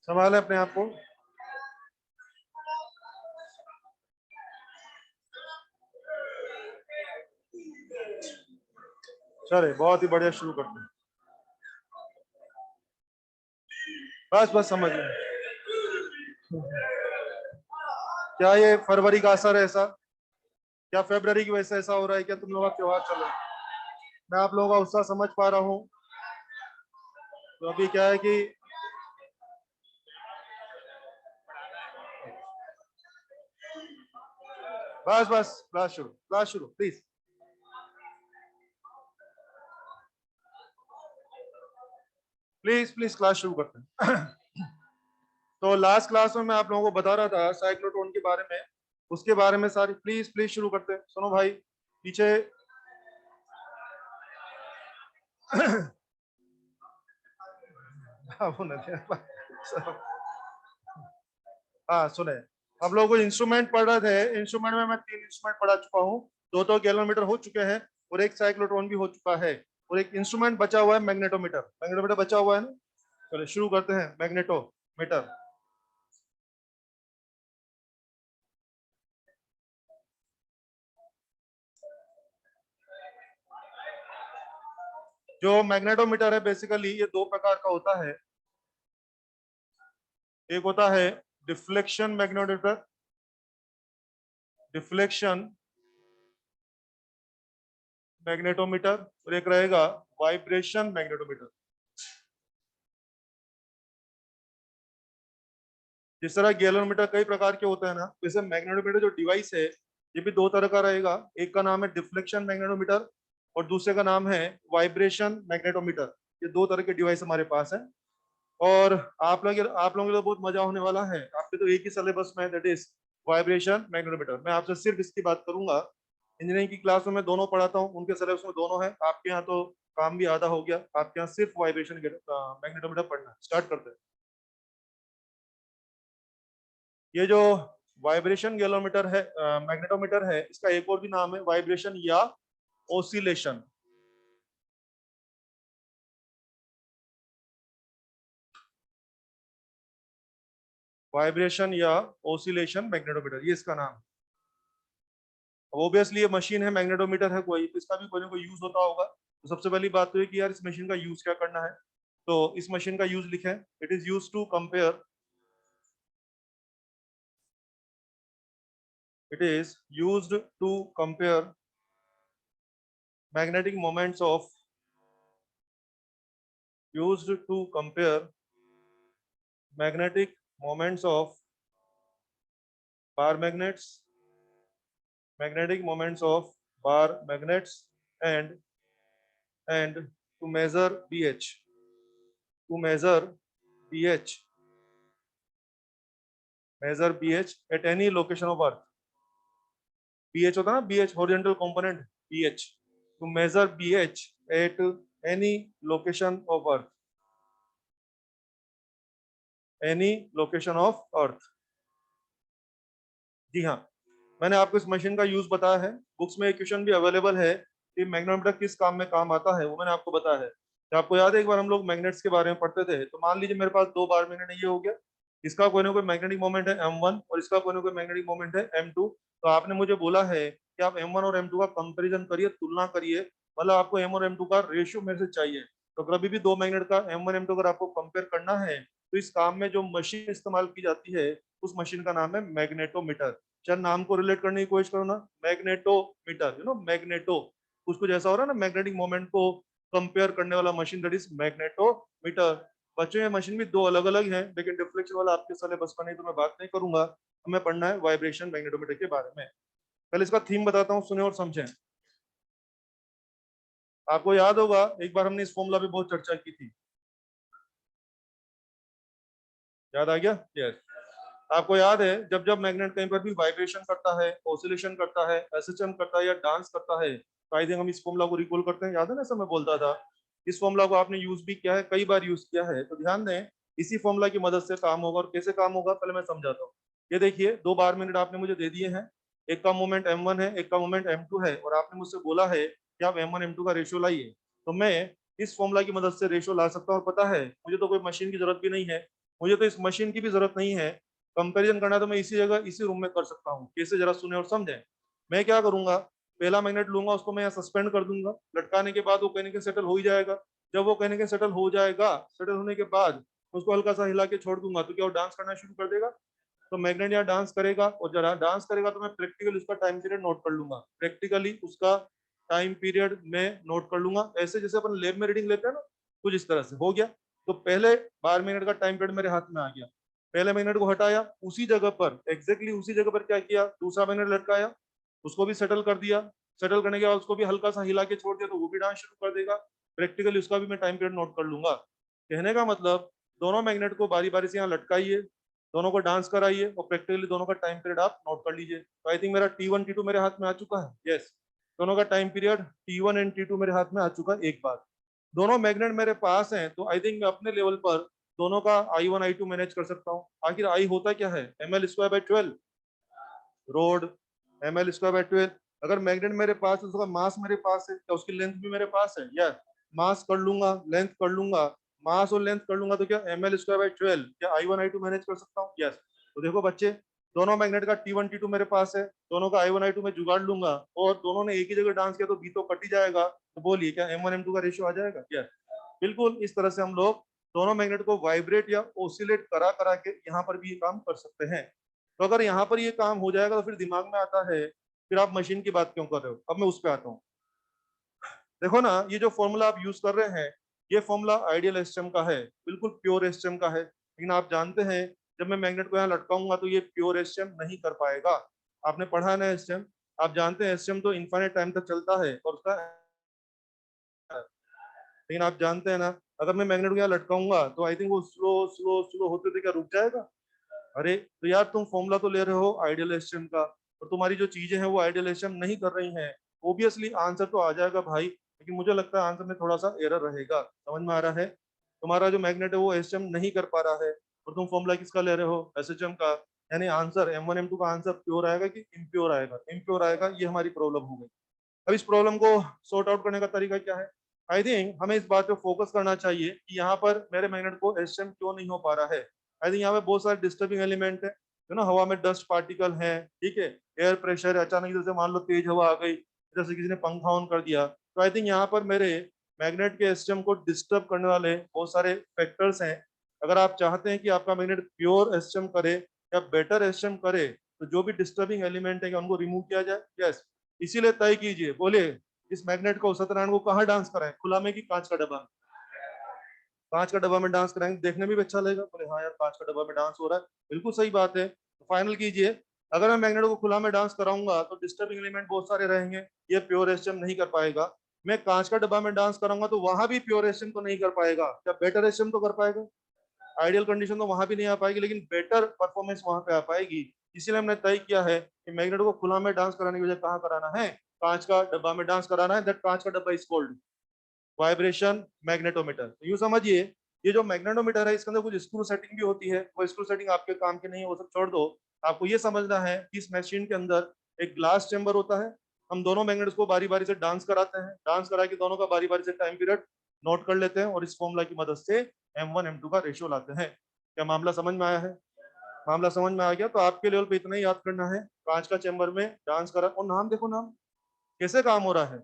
संभालें अपने आप को। चले बहुत ही बढ़िया, शुरू करते हैं। बस बस समझ गए। क्या ये फरवरी का असर है ऐसा? क्या फरवरी की वजह से ऐसा हो रहा है? क्या तुम लोगों का त्योहार चल रहा है? मैं आप लोगों का उत्साह समझ पा रहा हूँ। तो अभी क्या है कि बस बस क्लास शुरू प्लीज। प्लीज प्लीज क्लास शुरू करते हैं। तो लास्ट क्लास में मैं आप लोगों को बता रहा था साइक्लोट्रॉन के बारे में, उसके बारे में सारी प्लीज प्लीज शुरू करते हैं। सुनो भाई पीछे। हाँ सुने, हम लोग को इंस्ट्रूमेंट पढ़ रहे थे। इंस्ट्रूमेंट में मैं 3 इंस्ट्रूमेंट पढ़ा चुका हूँ, 2 गैलोमीटर हो चुके हैं और एक साइक्लोट्रॉन भी हो चुका है, और एक इंस्ट्रूमेंट बचा हुआ है मैग्नेटोमीटर। मैग्नेटोमीटर बचा हुआ है ना। चलिए शुरू करते हैं। मैग्नेटोमीटर, जो मैग्नेटोमीटर है बेसिकली ये 2 प्रकार का होता है। एक होता है डिफ्लेक्शन मैग्नेटोमीटर, डिफ्लेक्शन मैग्नेटोमीटर, और एक रहेगा वाइब्रेशन मैग्नेटोमीटर। जिस तरह गैलोमीटर कई प्रकार के होते हैं ना, वैसे मैग्नेटोमीटर जो डिवाइस है ये भी 2 तरह का रहेगा। एक का नाम है डिफ्लेक्शन मैग्नेटोमीटर और दूसरे का नाम है वाइब्रेशन मैग्नेटोमीटर। ये 2 तरह के डिवाइस हमारे पास है। और आप लोगों को तो बहुत मजा होने वाला है। आपके तो एक ही सिलेबस में, दैट इज वाइब्रेशन मैग्नेटोमीटर। मैं आपसे सिर्फ इसकी बात करूंगा। इंजीनियरिंग की क्लास में मैं दोनों पढ़ाता हूँ, उनके सिलेबस में दोनों है। आपके यहाँ तो काम भी आधा हो गया, आपके यहाँ सिर्फ वाइब्रेशन मैग्नेटोमीटर पढ़ना। स्टार्ट करते हैं। ये जो वाइब्रेशन गैलोमीटर है, मैग्नेटोमीटर है, इसका एक और भी नाम है वाइब्रेशन या ओसिलेशन। वाइब्रेशन या ओसिलेशन मैग्नेटोमीटर, ये इसका नाम। ऑब्वियसली ये मशीन है, मैग्नेटोमीटर है कोई, तो इसका भी कोई ना कोई यूज होता होगा। तो सबसे पहली बात तो ये कि यार इस मशीन का यूज क्या करना है। तो इस मशीन का यूज लिखें। It is use to compare, it is used to compare magnetic moments of, used to compare magnetic moments of bar magnets, magnetic moments of bar magnets, and to measure pH, to measure pH at any location of earth। pH होता है ना, pH horizontal component, pH, to measure pH at any location of earth, any location of earth। जी हाँ, मैंने आपको इस machine का use बताया है। बुक्स में एक क्वेश्चन भी अवेलेबल है कि मैग्नेटोमीटर किस काम में काम आता है, वो मैंने आपको बताया है। तो आपको याद है एक बार हम लोग मैग्नेट्स के बारे में पढ़ते थे। तो मान लीजिए मेरे पास 2 बार मैग्नेट ये हो गया, इसका कोई ना कोई मैग्नेटिक मोमेंट है m1 और इसका कोई ना कोई मैग्नेटिक मोमेंट है m2। तो आपने मुझे बोला है कि आप m1 और m2 का कंपेरिजन करिए, तुलना करिए। मतलब आपको m और m2 का रेशियो मेरे से चाहिए। तो कभी भी 2 मैग्नेट का m1 m2 अगर आपको कंपेयर करना है, तो इस काम में जो मशीन इस्तेमाल की जाती है उस मशीन का नाम है मैग्नेटोमीटर। चल नाम को रिलेट करने की कोशिश करो ना, मैग्नेटोमीटर, मैग्नेटो, कुछ कुछ ऐसा हो रहा है ना, मैग्नेटिक मोमेंट को कंपेयर करने वाला मशीन, दैट इज मैग्नेटोमीटर। बच्चों ये मशीन भी 2 अलग अलग हैं, लेकिन डिफ्लेक्शन वाला आपके सिलेबस का नहीं, तो मैं बात नहीं करूंगा। हमें पढ़ना है वाइब्रेशन मैग्नेटोमीटर के बारे में। पहले इसका थीम बताता हूँ, सुने और समझें। आपको याद होगा एक बार हमने इस फॉर्मूला पे बहुत चर्चा की थी। याद आ गया? यस। आपको याद है जब जब मैग्नेट कहीं पर भी वाइब्रेशन करता है, ऑसिलेशन करता है, एसएचएम करता है या डांस करता है, तो आई थिंक हम इस फॉर्मूला को रिकॉल करते हैं। याद है ना, ऐसा मैं बोलता था। इस फॉर्मूला को आपने यूज भी किया है, कई बार यूज किया है। तो ध्यान दें, इसी फॉर्मूला की मदद से काम होगा। और कैसे काम होगा पहले मैं समझाता हूँ। ये देखिए 2 बार मिनट आपने मुझे दे दिए हैं। एक का मोमेंट m1 है, एक का मोमेंट m2 है, और आपने मुझसे बोला है कि आप m1 m2 का रेशियो लाइए। तो मैं इस फॉर्मूला की मदद से रेशियो ला सकता हूँ। और पता है मुझे तो कोई मशीन की जरूरत भी नहीं है, मुझे तो इस मशीन की भी जरूरत नहीं है, कंपैरिजन करना तो मैं इसी जगह इसी रूम में कर सकता हूँ। कैसे, जरा सुने और समझें। मैं क्या करूंगा, पहला मैग्नेट लूंगा, उसको मैं यहाँ सस्पेंड कर दूंगा, लटकाने के बाद वो कहीं ना कहीं सेटल हो ही जाएगा। जब वो कहीं ना कहीं सेटल हो जाएगा, सेटल होने के बाद उसको हल्का सा हिला के छोड़ दूंगा, तो क्या वो डांस करना शुरू कर देगा। तो मैग्नेट यहाँ डांस करेगा, और जरा डांस करेगा तो मैं प्रैक्टिकली उसका टाइम पीरियड नोट कर लूंगा, प्रैक्टिकली उसका टाइम पीरियड में नोट कर लूंगा, ऐसे जैसे अपन लैब में रीडिंग लेते हैं ना, कुछ इस तरह से हो गया। तो पहले 12 मिनट का टाइम पीरियड मेरे हाथ में आ गया, पहले मैग्नेट को हटाया, उसी जगह पर एग्जैक्टली उसी जगह पर क्या किया, दूसरा मैग्नेट लटकाया, उसको भी सेटल कर दिया। सेटल करने के बाद उसको भी हल्का सा हिला के छोड़ दिया, तो वो भी डांस शुरू कर देगा। प्रैक्टिकली उसका भी मैं टाइम पीरियड नोट कर लूंगा। कहने का मतलब, दोनों मैग्नेट को बारी बारी से यहाँ लटकाइए, दोनों को डांस कराइए, और प्रैक्टिकली दोनों का टाइम पीरियड आप नोट कर लीजिए। तो आई थिंक मेरा T1 T2 मेरे हाथ में आ चुका है। यस, दोनों का time period T1 and T2 मेरे हाथ में आ चुका है एक बार। दोनों मैग्नेट मेरे पास हैं, तो आई थिंक मैं अपने लेवल पर दोनों का I1 I2 मैनेज कर सकता हूँ। आखिर आई होता क्या है, ml² / 12 रोड, ml²/12। अगर मैग्नेट मेरे पास है, उसका मास मेरे पास है, तो उसकी लेंथ भी मेरे पास है। या मास कर लूंगा, लेंथ कर लूंगा, मास और लेंथ कर लूंगा, तो क्या ml²/12 क्या I1 I2 मैनेज कर सकता हूँ। यस। तो देखो बच्चे, दोनों मैग्नेट का T1 T2 मेरे पास है, दोनों का I1 I2 में जुगाड़ लूंगा, और दोनों ने एक ही जगह डांस किया तो बी तो कट ही जाएगा। तो बोलिए, क्या M1 M2 का रेशियो आ जाएगा। यस, बिल्कुल इस तरह से हम लोग दोनों मैग्नेट को वाइब्रेट या ओसिलेट करा करा के यहाँ पर भी ये काम कर सकते हैं। तो अगर यहाँ पर ये काम हो जाएगा, तो फिर दिमाग में आता है, फिर आप मशीन की बात क्यों कर रहे हो। अब मैं उस पर आता हूँ। देखो ना, ये जो फॉर्मूला आप यूज कर रहे हैं, ये फॉर्मूला आइडियल एसटीएम का है, बिल्कुल प्योर एसटीएम का है। लेकिन आप जानते हैं, जब मैं मैग्नेट को यहाँ लटकाऊंगा तो ये प्योर एसटीएम नहीं कर पाएगा। आपने पढ़ा है ना एसटीएम, आप जानते हैं एसटीएम तो इन्फाइनाइट टाइम तक चलता है, और उसका, लेकिन आप जानते हैं ना, अगर मैं मैग्नेट को यहाँ लटकाऊंगा तो आई थिंक वो स्लो स्लो स्लो होते होते क्या रुक जाएगा। अरे तो यार, तुम फॉर्मूला तो ले रहे हो आइडियल एसटीएम का, और तुम्हारी जो चीजें हैं वो आइडियल एसटीएम नहीं कर रही हैं। ओबियसली आंसर तो आ जाएगा भाई, लेकिन मुझे लगता है आंसर में थोड़ा सा एरर रहेगा। समझ में आ रहा है, तुम्हारा जो मैग्नेट है वो एसटीएम नहीं कर पा रहा है, और तुम फॉर्मूला किसका ले रहे हो, एसएचएम का। यानी आंसर M1 M2 का आंसर प्योर आएगा कि इम्प्योर आएगा, इम्प्योर आएगा। ये हमारी प्रॉब्लम हो गई। अब इस प्रॉब्लम को सॉर्ट आउट करने का तरीका क्या है। आई थिंक हमें इस बात पे फोकस करना चाहिए कि यहाँ पर मेरे मैग्नेट को एसटीएम क्यों नहीं हो पा रहा है। आई थिंक यहाँ पे बहुत सारे डिस्टर्बिंग एलिमेंट है, जो ना हवा में डस्ट पार्टिकल है, ठीक है, एयर प्रेशर, अचानक जैसे मान लो तेज हवा आ गई, जैसे किसी ने पंखा ऑन कर दिया, तो आई थिंक यहाँ पर मेरे मैग्नेट के एसटीएम को डिस्टर्ब करने वाले बहुत सारे फैक्टर्स हैं। अगर आप चाहते हैं कि आपका मैग्नेट प्योर एसटीएम करे या बेटर एसटीएम करे, तो जो भी डिस्टर्बिंग एलिमेंट है उनको रिमूव किया जाए। यस, इसीलिए तय कीजिए, बोले इस मैग्नेट को, सत्यनारायण को कहाँ डांस कराएं, खुला में कि कांच का डब्बा में। कांच का डब्बा में डांस कराएंगे, देखने में भी अच्छा लगेगा। बोले हाँ यार, कांच का डब्बा में डांस हो रहा है, बिल्कुल सही बात है। तो फाइनल कीजिए, अगर मैं मैग्नेट को खुला में डांस कराऊंगा तो डिस्टर्बिंग एलिमेंट बहुत सारे रहेंगे, ये प्योर एसटीएम नहीं कर पाएगा। मैं कांच का डब्बा में डांस कराऊंगा तो वहां भी प्योर एसटीएम तो नहीं कर पाएगा, क्या बेटर एसटीएम तो कर पाएगा। आइडियल कंडीशन तो वहां भी नहीं आ पाएगी, लेकिन बेटर परफॉर्मेंस वहां पे आ पाएगी। इसीलिए हमने तय किया है कि मैग्नेट को खुला में डांस कराने की वजह कहाँ कराना है, कांच का डब्बा में डांस कराना है। दैट कांच का डब्बा इज कॉल्ड वाइब्रेशन मैग्नेटोमीटर। तो यूं समझिए, ये जो मैग्नेटोमीटर है इसके अंदर कुछ स्क्रू सेटिंग भी होती है, वो स्क्रू सेटिंग आपके काम की नहीं है, वो सब छोड़ दो। आपको ये समझना है कि इस मशीन के अंदर एक ग्लास चेंबर होता है। हम दोनों मैग्नेट्स को बारी बारी से डांस कराते हैं, डांस करा के दोनों का बारी बारी से टाइम पीरियड नोट कर लेते हैं, और इस फॉर्मूला की मदद से M1 M2 का रेशियो लाते हैं। क्या मामला समझ में आया है। मामला समझ में आ गया तो आपके लेवल पे इतना ही याद करना है, कांच का चेंबर में डांस करा, और नाम देखो, नाम कैसे काम हो रहा है,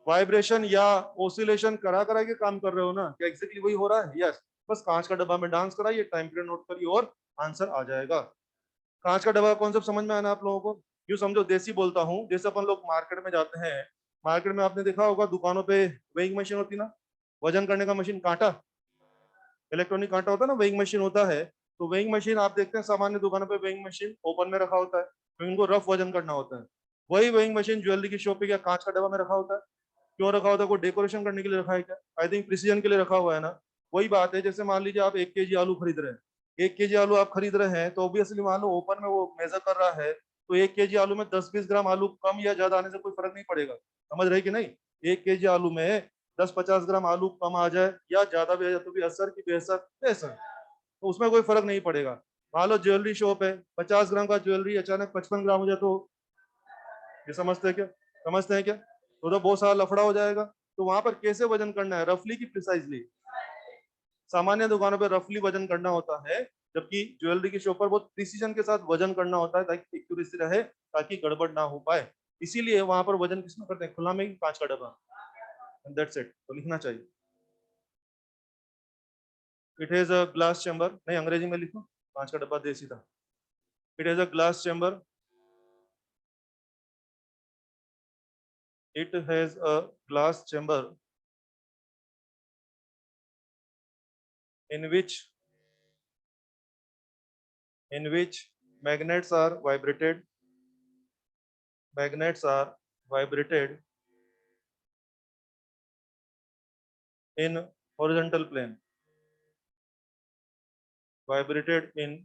वाइब्रेशन या ओसिलेशन करा करा के काम कर रहे हो ना, क्या एग्जैक्टली वही हो रहा है। यस, बस कांच का डब्बा में डांस कराइए, टाइम पीरियड नोट करिए, और आंसर आ जाएगा। कांच का डब्बा कॉन्सेप्ट समझ में आना आप लोगों को। यूं समझो, देसी बोलता हूँ, जैसे अपन लोग मार्केट में जाते हैं, मार्केट में आपने देखा होगा दुकानों पे वेइंग मशीन होती ना, वजन करने का मशीन, कांटा, इलेक्ट्रॉनिक कांटा होता है ना, वेइंग मशीन होता है। तो वेइंग मशीन आप देखते हैं सामान्य दुकानों पे वेइंग मशीन ओपन में रखा होता है, तो इनको रफ वजन करना होता है। वही वेइंग मशीन ज्वेलरी की शॉप पे क्या कांच का डब्बा में रखा होता है। क्यों रखा होता है, कोई डेकोरेशन करने के लिए रखा है क्या। आई थिंक प्रिसीजन के लिए रखा हुआ है ना। वही बात है, जैसे मान लीजिए आप 1 kg आलू खरीद रहे हैं, 1 kg आलू आप खरीद रहे हैं, तो ऑब्वियसली मान लो ओपन में वो मेजर कर रहा है, तो 1 kg आलू में 10-20 ग्राम आलू कम या ज्यादा आने से कोई फर्क नहीं पड़ेगा। समझ रहे कि नहीं। 1 kg आलू में 10-50 ग्राम आलू कम आ जाए या ज्यादा भी आ जाए, तो भी असर की बेहसर बेहसर, तो उसमें कोई फर्क नहीं पड़ेगा। मान लो ज्वेलरी शॉप है, 50 ग्राम का ज्वेलरी अचानक 55 ग्राम हो जाए, तो ये समझते हैं क्या, समझते हैं क्या, तो बहुत सारा लफड़ा हो जाएगा। तो वहां पर कैसे वजन करना है, रफली की प्रिसाइजली, सामान्य दुकानों पे रफली वजन करना होता है, जबकि ज्वेलरी की शॉप पर बहुत प्रिसीजन के साथ वजन करना होता है ताकि एक्यूरेसी रहे, ताकि गड़बड़ ना हो पाए। इसीलिए वहां पर वजन किसमें करते हैं, खुला में ही, कांच का डब्बा। दैट्स इट, तो लिखना चाहिए। It is a glass chamber, नहीं अंग्रेजी में लिखो, कांच का डब्बा देसी था। It is a glass chamber, it has a glass chamber in which magnets are vibrated in horizontal plane, vibrated in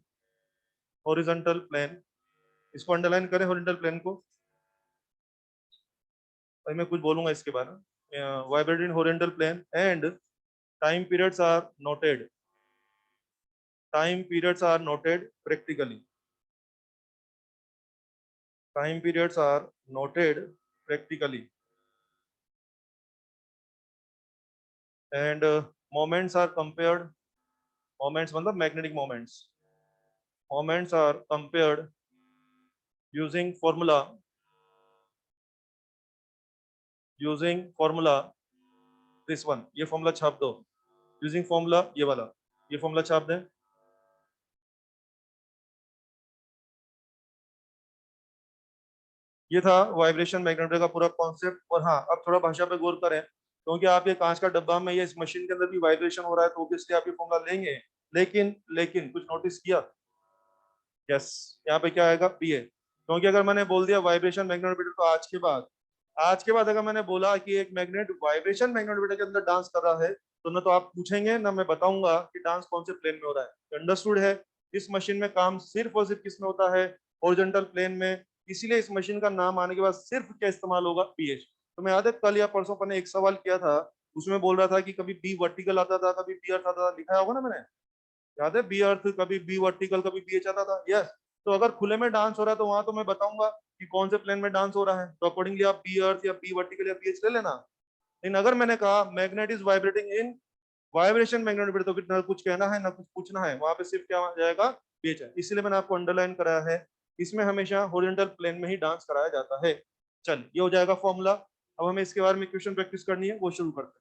horizontal plane। इसको अंडरलाइन करें हॉरिजॉन्टल प्लेन को, अभी मैं कुछ बोलूंगा इसके बारे में। Vibrated in horizontal plane and time periods are noted, time periods are noted practically, time periods are noted practically and moments are compared, moments मतलब magnetic moments are compared using formula this one, ये formula छाप दो, using formula ये वाला, ये formula छाप दें। ये था वाइब्रेशन मैग्नेटोमीटर का पूरा कॉन्सेप्ट। और हाँ, अब थोड़ा भाषा पे गौर करें, क्योंकि आप ये कांच का डब्बा में, ये इस मशीन के अंदर भी वाइब्रेशन हो रहा है, तो ऑब्वियसली आप ये फॉर्मूला लेंगे। लेकिन लेकिन कुछ नोटिस किया? यस, यहाँ पे क्या आएगा, पी है। क्योंकि अगर मैंने बोल दिया वाइब्रेशन मैग्नेटोमीटर, तो आज के बाद अगर मैंने बोला कि एक मैग्नेट वाइब्रेशन मैग्नेटोमीटर के अंदर डांस कर रहा है, तो ना तो आप पूछेंगे ना मैं बताऊंगा कि डांस कौन से प्लेन में हो रहा है। अंडरस्टूड है? इस मशीन में काम सिर्फ और सिर्फ किस में होता है, हॉरिजॉन्टल प्लेन में। इसीलिए इस मशीन का नाम आने के बाद सिर्फ क्या इस्तेमाल होगा, पीएच। तो मैं याद है कल या परसों मैंने एक सवाल किया था, उसमें बोल रहा था कि कभी बी वर्टिकल आता था, कभी बी अर्थ आता था, लिखा होगा ना मैंने, याद है? बी अर्थ, कभी बी वर्टिकल, कभी बी एच आता था। यस, तो अगर खुले में डांस हो रहा है तो वहां तो मैं बताऊंगा कि कौन से प्लेन में डांस हो रहा है, तो अकॉर्डिंगली आप बी अर्थ या बी वर्टिकल या बी एच ले लेना। लेकिन अगर मैंने कहा magnet is vibrating in vibration magnet, तो फिर ना कुछ कहना है ना कुछ पूछना है, वहां पे सिर्फ क्या आ जाएगा, बी एच है। इसलिए मैंने आपको अंडरलाइन कराया है, इसमें हमेशा हॉरिजॉन्टल प्लेन में ही डांस कराया जाता है। चल, ये हो जाएगा फॉर्मूला। अब हमें इसके बारे में क्वेश्चन प्रैक्टिस करनी है, वो शुरू करते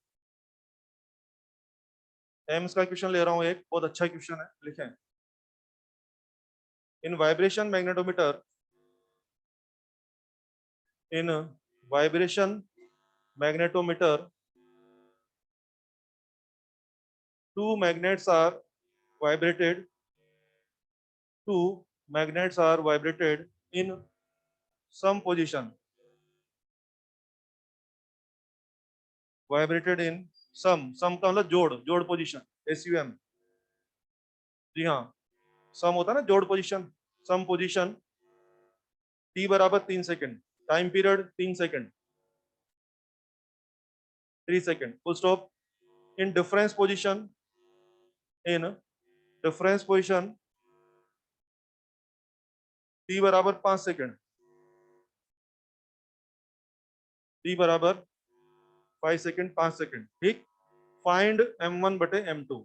हैं। एम्स का क्वेश्चन ले रहा हूँ, एक बहुत अच्छा क्वेश्चन है, लिखें। In vibration magnetometer, in vibration magnetometer, two magnets are vibrated, two magnets are vibrated in some position, vibrated in some का मतलब जोड़, जोड़ पोजीशन, SUM। जी हाँ, सम होता है ना जोड़ पोजीशन, सम पोजीशन, t बराबर 3 second, time period 3 second, 3 second, full stop. In difference position, in difference position t बराबर 5 सेकंड, t बराबर 5 सेकंड, 5 सेकंड, ठीक। फाइंड m1 बटे m2,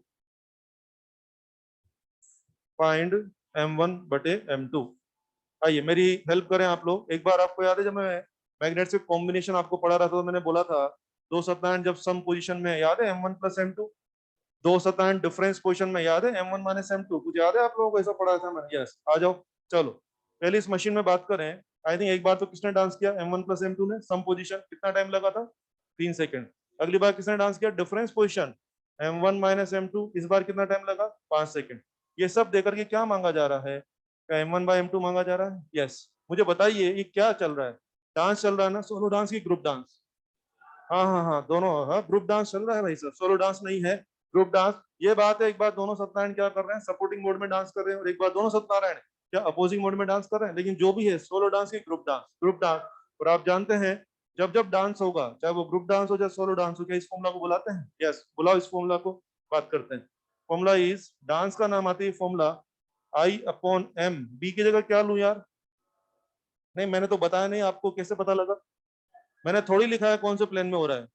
फाइंड m1 बटे m2। आइए मेरी हेल्प करें आप लोग। एक बार आपको याद है जब मैं मैग्नेट से कॉम्बिनेशन आपको पढ़ा रहा था, तो मैंने बोला था दो सतह जब सम पोजीशन में, याद है, m1 प्लस m2, दो सतह डिफरेंस पोजीशन में, याद है, m1 माइनस m2, कुछ याद है आप लोगों को, ऐसा पढ़ा था मैंने? यस, आ जाओ। चलो पहले इस मशीन में बात करें। आई थिंक एक बार तो किसने डांस किया, m1 प्लस m2 ने, सम पोजीशन, कितना टाइम लगा था, 3 सेकंड। अगली बार किसने डांस किया, difference position, m1 minus m2, इस बार कितना टाइम लगा, 5 सेकंड। ये सब देकर के क्या मांगा जा रहा है, m1 बाय m2 मांगा जा रहा है। यस, मुझे बताइए ये क्या चल रहा है, डांस चल रहा है ना, सोलो डांस की ग्रुप डांस? हाँ हाँ हाँ, दोनों, हाँ ग्रुप डांस चल रहा है भाई सर, सोलो डांस नहीं है, ग्रुप डांस। ये बात है, एक बार दोनों सत्यनारायण क्या कर रहे हैं, सपोर्टिंग मोड में डांस कर रहे हैं, और एक बार दोनों सत्यनारायण क्या अपोजिंग मोड में डांस कर रहे हैं। लेकिन जो भी है, सोलो डांस की ग्रुप डांस, ग्रुप डांस। और आप जानते हैं जब जब डांस होगा, चाहे वो ग्रुप डांस हो चाहे सोलो डांस हो, क्या इस फॉर्मूला को बुलाते हैं? यस, बुलाओ इस फॉर्मूला को, बात करते हैं। फॉर्मूला इज, डांस का नाम आती है फॉर्मूला I/M। बी की जगह क्या लू यार? नहीं, मैंने तो बताया नहीं, आपको कैसे पता लगा? मैंने थोड़ी लिखा है कौन से प्लेन में हो रहा है।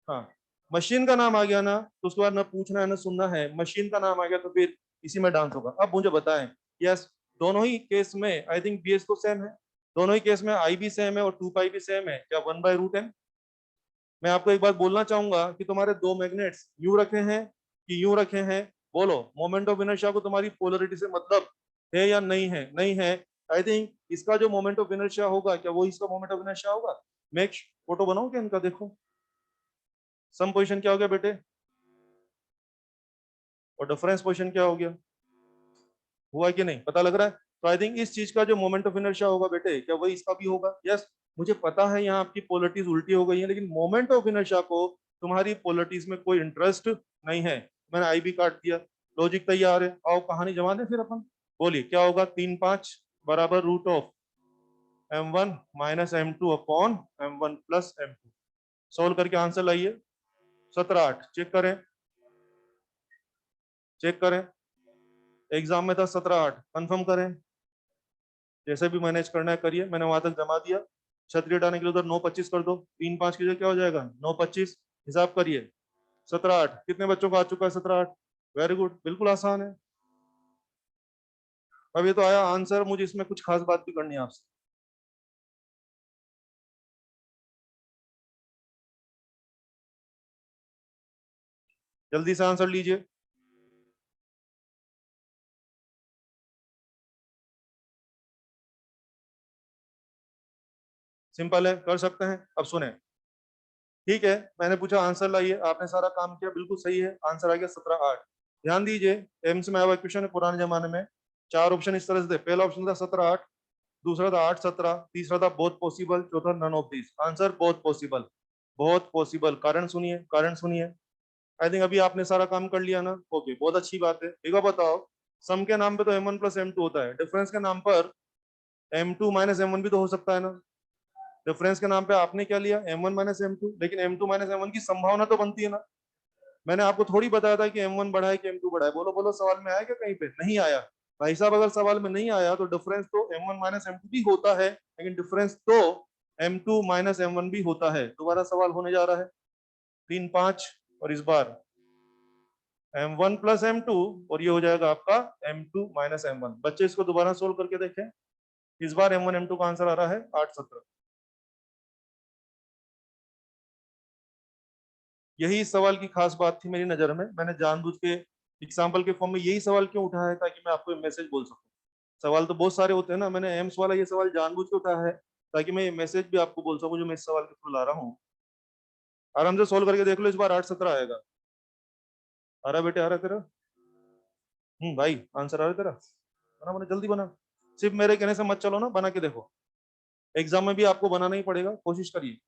हाँ, मशीन का नाम आ गया ना तो उसके बाद ना पूछना है ना सुनना है, मशीन का नाम आ गया तो फिर इसी में डांस होगा। अब मुझे बताएं, यस दोनों ही केस में आई थिंक बीएस तो सेम है, दोनों ही केस में आई भी सेम है और 2 पाई भी सेम है, क्या 1/√n? मैं आपको एक बात बोलना चाहूंगा कि तुम्हारे दो मैग्नेट्स यूं रखे हैं कि यूं रखे हैं, बोलो मोमेंट ऑफ इनर्शिया को तुम्हारी पोलरिटी से मतलब है या नहीं है? नहीं है। आई थिंक इसका जो मोमेंट ऑफ इनर्शिया होगा, क्या वो इसका मोमेंट ऑफ इनर्शिया होगा? मैं एक फोटो बनाऊं क्या इनका? देखो सम पोजिशन क्या हो गया बेटे, और डिफरेंस पोजिशन क्या हो गया, हुआ कि नहीं पता लग रहा है? तो आई थिंक इस चीज का जो मोमेंट ऑफ इनर्शिया होगा बेटे, क्या वही इसका भी होगा? यस। मुझे पता है यहाँ आपकी पोलरिटीज उल्टी हो गई है, लेकिन मोमेंट ऑफ इनर्शिया को तुम्हारी पोलरिटीज में कोई इंटरेस्ट नहीं है। मैंने आई भी काट दिया, लॉजिक तैयार है, आओ कहानी जमा दें फिर अपन। बोलिए क्या होगा? 3/5 बराबर √m1 - m2 upon m1 + m2। Solve करके आंसर लाइए। 17/8 चेक करें, चेक करें, एग्जाम में था 17/8, कंफर्म करें, जैसे भी मैनेज करना है करिए। मैंने वहां तक जमा दिया, छतरी हटाने के लिए उधर 9/25 कर दो, 3/5 कीजिए क्या हो जाएगा? 9/25, हिसाब करिए। 17/8 कितने बच्चों का आ चुका है? 17/8, वेरी गुड, बिल्कुल आसान है। अब ये तो आया आंसर, मुझे इसमें कुछ खास बात भी करनी है आपसे। जल्दी से आंसर लीजिए। सिंपल है, कर सकते हैं। अब सुने, ठीक है, मैंने पूछा आंसर लाइए, आपने सारा काम किया, बिल्कुल सही है, आंसर आ गया 17/8। ध्यान दीजिए, एम्स में आया हुआ क्वेश्चन है पुराने जमाने में, चार ऑप्शन इस तरह से थे। पहला ऑप्शन था 17/8, दूसरा था 8/17, तीसरा था बोथ पॉसिबल, चौथा none of this. Answer both possible, बहुत पॉसिबल। कारण सुनिए, कारण सुनिए। आई थिंक अभी आपने सारा काम कर लिया ना, ओके, बहुत अच्छी बात है। एक बार बताओ, सम के नाम पे तो m1 + m2 होता है, डिफरेंस के नाम पर m2 - m1 भी तो हो सकता है ना? डिफरेंस के नाम पे आपने क्या लिया? m1 - m2, लेकिन m2 - m1 की संभावना तो बनती है ना। मैंने आपको थोड़ी बताया था कि m1 बढ़ा है कि m2 बढ़ा है। बोलो बोलो, सवाल में आया क्या? कहीं पे नहीं आया। भाई साहब अगर सवाल में नहीं आया तो डिफरेंस तो m1 - m2 भी होता है, लेकिन डिफरेंस तो m2 - m1 भी होता है। दोबारा सवाल होने जा रहा है 3/5, और इस बार m1 + m2, और ये हो जाएगा आपका m2 - m1। बच्चे इसको दोबारा सोल्व करके देखें। इस बार m1 m2 का आंसर आ रहा है 8/17। यही सवाल की खास बात थी मेरी नजर में, मैंने जानबूझ के एग्जाम्पल के फॉर्म में यही सवाल क्यों उठाया है, ताकि मैं आपको मैसेज बोल सकूं। सवाल तो बहुत सारे होते हैं ना, मैंने एम्स वाला ये सवाल जानबूझ के उठाया है ताकि मैं ये मैसेज भी आपको बोल सकूं जो मैं इस सवाल के थ्रू ला रहा हूँ। आराम से सोल्व करके देख लो, इस बार 8/17 आएगा। आ रहा बेटे, आ रहा तेरा? भाई आंसर आ रहा है तेरा? बना बना, जल्दी बना। सिर्फ मेरे कहने से मत चलो ना, बना के देखो। एग्जाम में भी आपको बनाना ही पड़ेगा, कोशिश करिए।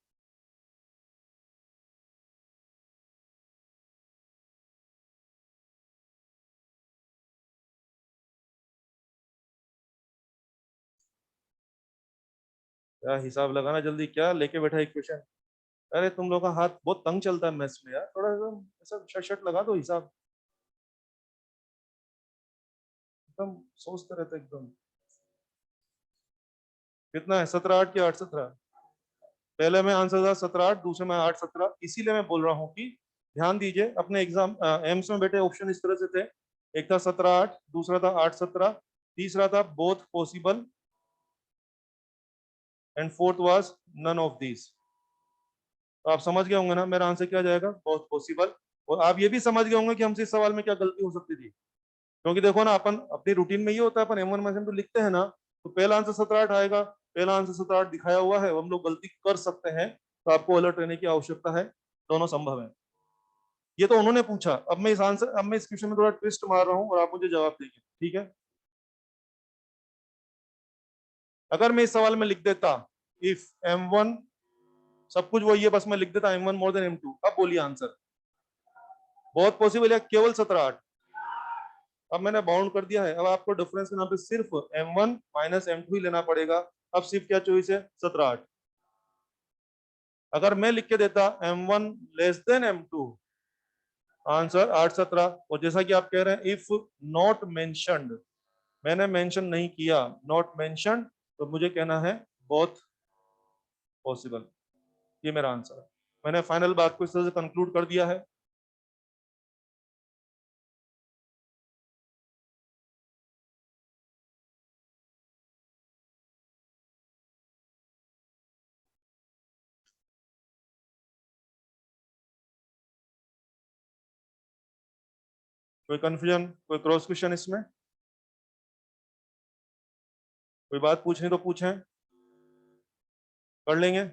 क्या हिसाब लगाना, जल्दी, क्या लेके बैठा इक्वेशन? अरे तुम लोग का हाथ बहुत तंग चलता है मैथ्स में यार, थोड़ा एकदम ऐसा शट शट लगा दो हिसाब, एकदम सोचते रहते एकदम। कितना है? 17/8 की 8/17? पहले में आंसर था 17/8, दूसरे में 8/17, इसीलिए मैं बोल रहा हूँ कि ध्यान दीजिए। अपने एग्जाम एम्स में बेटे ऑप्शन इस तरह से थे, एक था 17/8, दूसरा था 8/17, तीसरा था both possible, and fourth was none of these. तो आप समझ गए होंगे ना मेरा आंसर क्या जाएगा? Both possible. और आप ये भी समझ गए होंगे कि हमसे इस सवाल में क्या गलती हो सकती थी, क्योंकि देखो ना, अपन अपनी रूटीन में ये होता है, अपन m1 - m2 लिखते हैं ना, तो पहला आंसर 17/8 आएगा, पहला आंसर 17/8 दिखाया हुआ है, हम लोग गलती कर सकते हैं, तो आपको अलर्ट रहने की आवश्यकता है, दोनों संभव है। ये तो उन्होंने पूछा, अब मैं इस क्वेश्चन में थोड़ा ट्विस्ट मार रहा हूँ और आप मुझे जवाब देंगे, ठीक है? अगर मैं इस सवाल में लिख देता इफ m1, सब कुछ वही है, बस मैं लिख देता m1 more than m2, अब बोलिए आंसर। बहुत पॉसिबल है केवल 17/8? अब मैंने बाउंड कर दिया है, अब आपको डिफरेंस के नाम पे सिर्फ m1 - m2 ही लेना पड़ेगा। अब सिर्फ क्या चॉइस है? 17/8। अगर मैं लिख के देता m1 < m2, आंसर 8/17। और जैसा कि आप कह रहे हैं इफ नॉट मेंशन्ड, मैंने मेंशन नहीं किया, नॉट मेंशन्ड, तो मुझे कहना है बोथ पॉसिबल। ये मेरा आंसर है। मैंने फाइनल बात को इस तरह से कंक्लूड कर दिया है। कोई कंफ्यूजन, कोई क्रॉस क्वेश्चन इसमें? कोई बात पूछनी तो पूछें, कर लेंगे।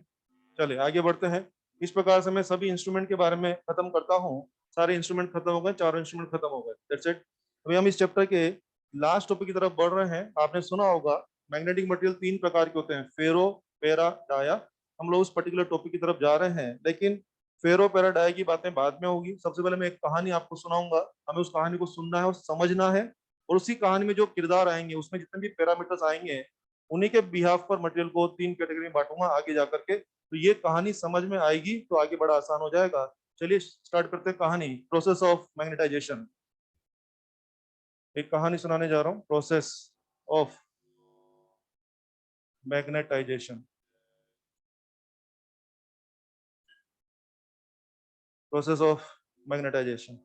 चलिए आगे बढ़ते हैं। इस प्रकार से मैं सभी इंस्ट्रूमेंट के बारे में खत्म करता हूँ। सारे इंस्ट्रूमेंट खत्म हो गए, चारों इंस्ट्रूमेंट खत्म हो गए, दैट्स इट। अभी हम इस चैप्टर के लास्ट टॉपिक की तरफ बढ़ रहे हैं। आपने सुना होगा मैग्नेटिक मटेरियल तीन प्रकार के होते हैं, फेरो, पेरा, डाया। हम लोग उस पर्टिकुलर टॉपिक की तरफ जा रहे हैं, लेकिन फेरो पेरा डाया की बातें बाद में होगी। सबसे पहले मैं एक कहानी आपको सुनाऊंगा, हमें उस कहानी को सुनना है और समझना है, और उसी कहानी में जो किरदार आएंगे, उसमें जितने भी पैरामीटर्स आएंगे, उन्हीं के बिहाफ पर मटेरियल को तीन कैटेगरी में बांटूंगा आगे जाकर के। तो ये कहानी समझ में आएगी तो आगे बड़ा आसान हो जाएगा। चलिए स्टार्ट करते हैं कहानी, प्रोसेस ऑफ मैग्नेटाइजेशन। एक कहानी सुनाने जा रहा हूँ, process of magnetisation. Process of magnetisation.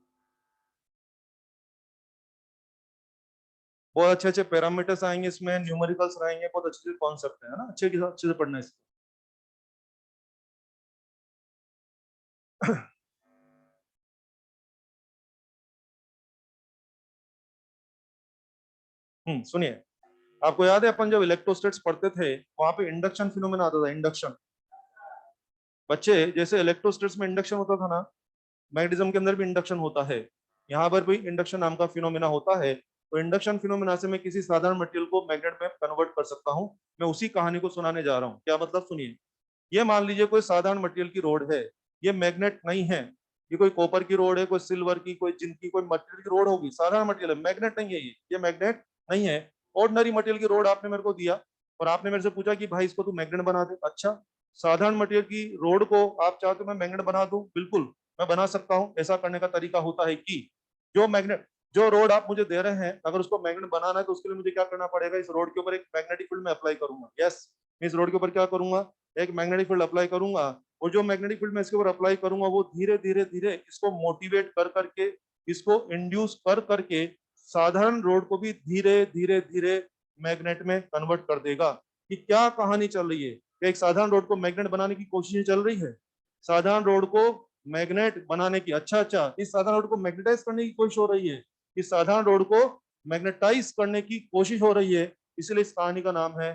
बहुत अच्छे अच्छे पैरामीटर्स आएंगे इसमें, न्यूमेरिकल्स आएंगे, बहुत अच्छे अच्छे कॉन्सेप्ट है ना, अच्छे से पढ़ना है इसको। सुनिए। आपको याद है अपन जब इलेक्ट्रोस्टेट्स पढ़ते थे, वहां पे इंडक्शन फिनोमेना आता था, इंडक्शन। बच्चे, जैसे इलेक्ट्रोस्टेट्स में इंडक्शन होता था ना, मैग्नेटिज्म के अंदर भी इंडक्शन होता है। यहाँ पर भी इंडक्शन नाम का फिनोमेना होता है। तो इंडक्शन फिनोमेना से मैं किसी साधारण मटेरियल को मैग्नेट में कन्वर्ट कर सकता हूँ। मैं उसी कहानी को सुनाने जा रहा हूँ। क्या मतलब, सुनिए। ये मान लीजिए कोई साधारण मटेरियल की रोड है, ये मैग्नेट नहीं है। ये कोई कॉपर की रोड है, कोई सिल्वर की, कोई जिंक की, कोई मटेरियल की रोड होगी, साधारण मटेरियल है, मैग्नेट नहीं है ये मैग्नेट नहीं है। ऑर्डिनरी मटेरियल की रोड आपने मेरे को दिया, और आपने मेरे से पूछा कि भाई इसको तू मैग्नेट बना दे। अच्छा, साधारण मटेरियल की रोड को आप चाहते हो मैं मैग्नेट बना दूं? बिल्कुल मैं बना सकता हूं। ऐसा करने का तरीका होता है कि जो मैग्नेट, जो रोड आप मुझे दे रहे हैं, अगर उसको मैग्नेट बनाना है तो उसके लिए मुझे क्या करना पड़ेगा, इस रोड के ऊपर एक मैग्नेटिक फील्ड में अप्लाई करूंगा। यस, इस रोड के ऊपर क्या करूंगा, एक मैग्नेटिक फील्ड अप्लाई करूंगा। और जो मैग्नेटिक फील्ड मैं इसके ऊपर अप्लाई करूंगा, वो धीरे धीरे धीरे इसको मोटिवेट कर करके, इसको इंड्यूस कर करके साधारण रोड को भी धीरे धीरे धीरे मैग्नेट में कन्वर्ट कर देगा। कि क्या कहानी चल रही है, एक साधारण रोड को मैग्नेट बनाने की कोशिश चल रही है, साधारण रोड को मैग्नेट बनाने की। अच्छा अच्छा, इस साधारण रोड को मैग्नेटाइज करने की कोशिश हो रही है, इस साधारण रोड को मैग्नेटाइज करने की कोशिश हो रही है। इसलिए इस कहानी का नाम है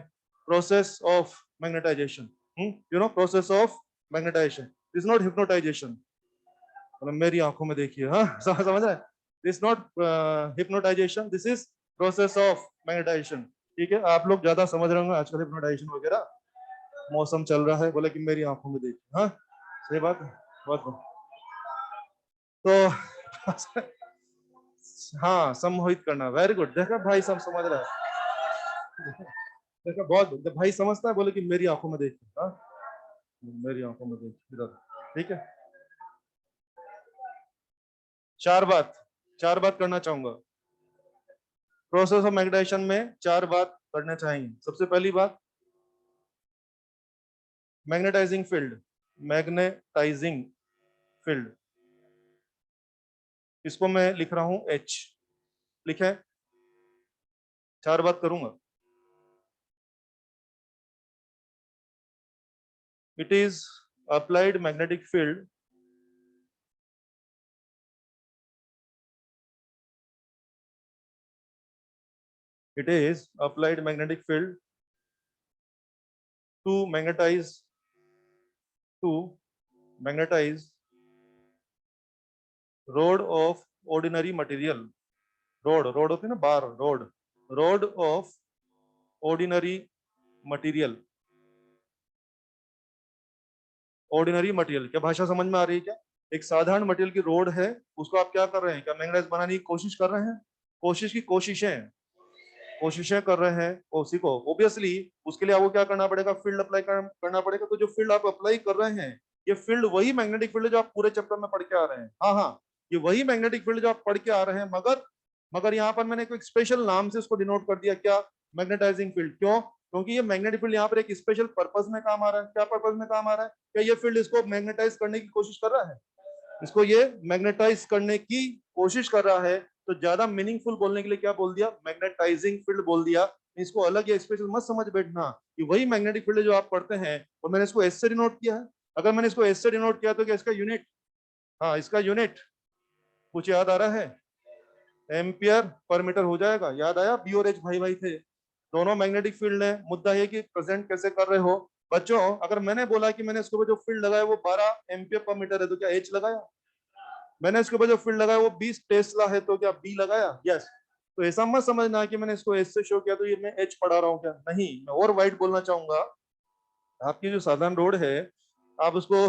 process of magnetization. You know, process of magnetization is not hypnotization. मतलब मेरी आंखों में देखिए, हाँ समझ रहे हैं, this not hypnotization, this is process of magnetization. ठीक है, आप लोग ज्यादा समझ रहे होंगे आजकल हिप्नोटाइजेशन वगैरह, मौसम चल रहा है, बोले कि मेरी आंखों में देखिए। हाँ सही बात है, बहुत तो हाँ, सम्मोहित करना, वेरी गुड। देखा भाई सब समझ रहा है, देखा बहुत भाई समझता है, बोले कि मेरी आंखों में देखिए। हाँ, मेरी आंखों में देखिए इधर। ठीक है, चार बात करना चाहूंगा। प्रोसेस ऑफ मैग्नेटाइजेशन में चार बात करना चाहेंगे। सबसे पहली बात, मैग्नेटाइजिंग फील्ड। मैग्नेटाइजिंग फील्ड, इसको मैं लिख रहा हूं एच। लिखे, चार बात करूंगा। It is applied magnetic field it is applied magnetic field to to magnetize rod of ordinary material। Rod होती है ना, bar rod, rod of ordinary material. Ordinary material, क्या भाषा समझ में आ रही है क्या? एक साधारण मटेरियल की रोड है, उसको आप क्या कर रहे हैं, क्या मैग्नेटाइज बनाने की कोशिश कर रहे हैं? कोशिशें कर रहे हैं उसी को, ओबियसली उसके लिए आपको क्या करना पड़ेगा, फील्ड अप्लाई करना पड़ेगा। तो जो फील्ड आप अप्लाई कर रहे हैं, ये फील्ड वही मैग्नेटिक फील्ड है जो आप पूरे चैप्टर में पढ़ के आ रहे हैं। हाँ हाँ, ये वही मैग्नेटिक फील्ड जो आप पढ़ के आ रहे हैं, मगर यहाँ पर मैंने कोई स्पेशल नाम से उसको डिनोट कर दिया, क्या, मैग्नेटाइजिंग फील्ड। क्यों? क्योंकि ये मैग्नेटिक फील्ड यहाँ पर एक स्पेशल पर्पज में काम आ रहा है। क्या पर्पज में काम आ रहा है? क्या ये फील्ड इसको मैग्नेटाइज करने की कोशिश कर रहा है? इसको ये मैग्नेटाइज करने की कोशिश कर रहा है। तो ज्यादा मीनिंगफुल बोलने के लिए क्या बोल दिया? मैग्नेटाइजिंग फील्ड बोल दिया। इसको अलग या स्पेशल मत समझ बैठना कि वही मैग्नेटिक फील्ड जो आप पढ़ते हैं और मैंने इसको एस से डिनोट किया है। अगर मैंने इसको एस से डिनोट किया तो क्या इसका यूनिट, हाँ इसका यूनिट कुछ याद आ रहा है? एम्पियर पर मीटर हो जाएगा। याद आया? बी और एच भाई भाई थे, दोनों मैग्नेटिक फील्ड है। मुद्दा है कि प्रेजेंट कैसे कर रहे हो बच्चों। अगर मैंने बोला कि मैंने इसके ऊपर जो फील्ड लगाया वो 12 एम्पियर पर मीटर है तो क्या एच लगाया? मैंने इसके ऊपर जो फील्ड लगाया वो 20 टेस्ला है तो क्या बी लगाया? यस। तो ऐसा मत समझना कि मैंने इसको एच से शो किया तो ये मैं एच पढ़ा रहा हूँ, क्या नहीं। मैं और वाइड बोलना चाहूंगा, आपकी जो साधारण रोड है आप उसको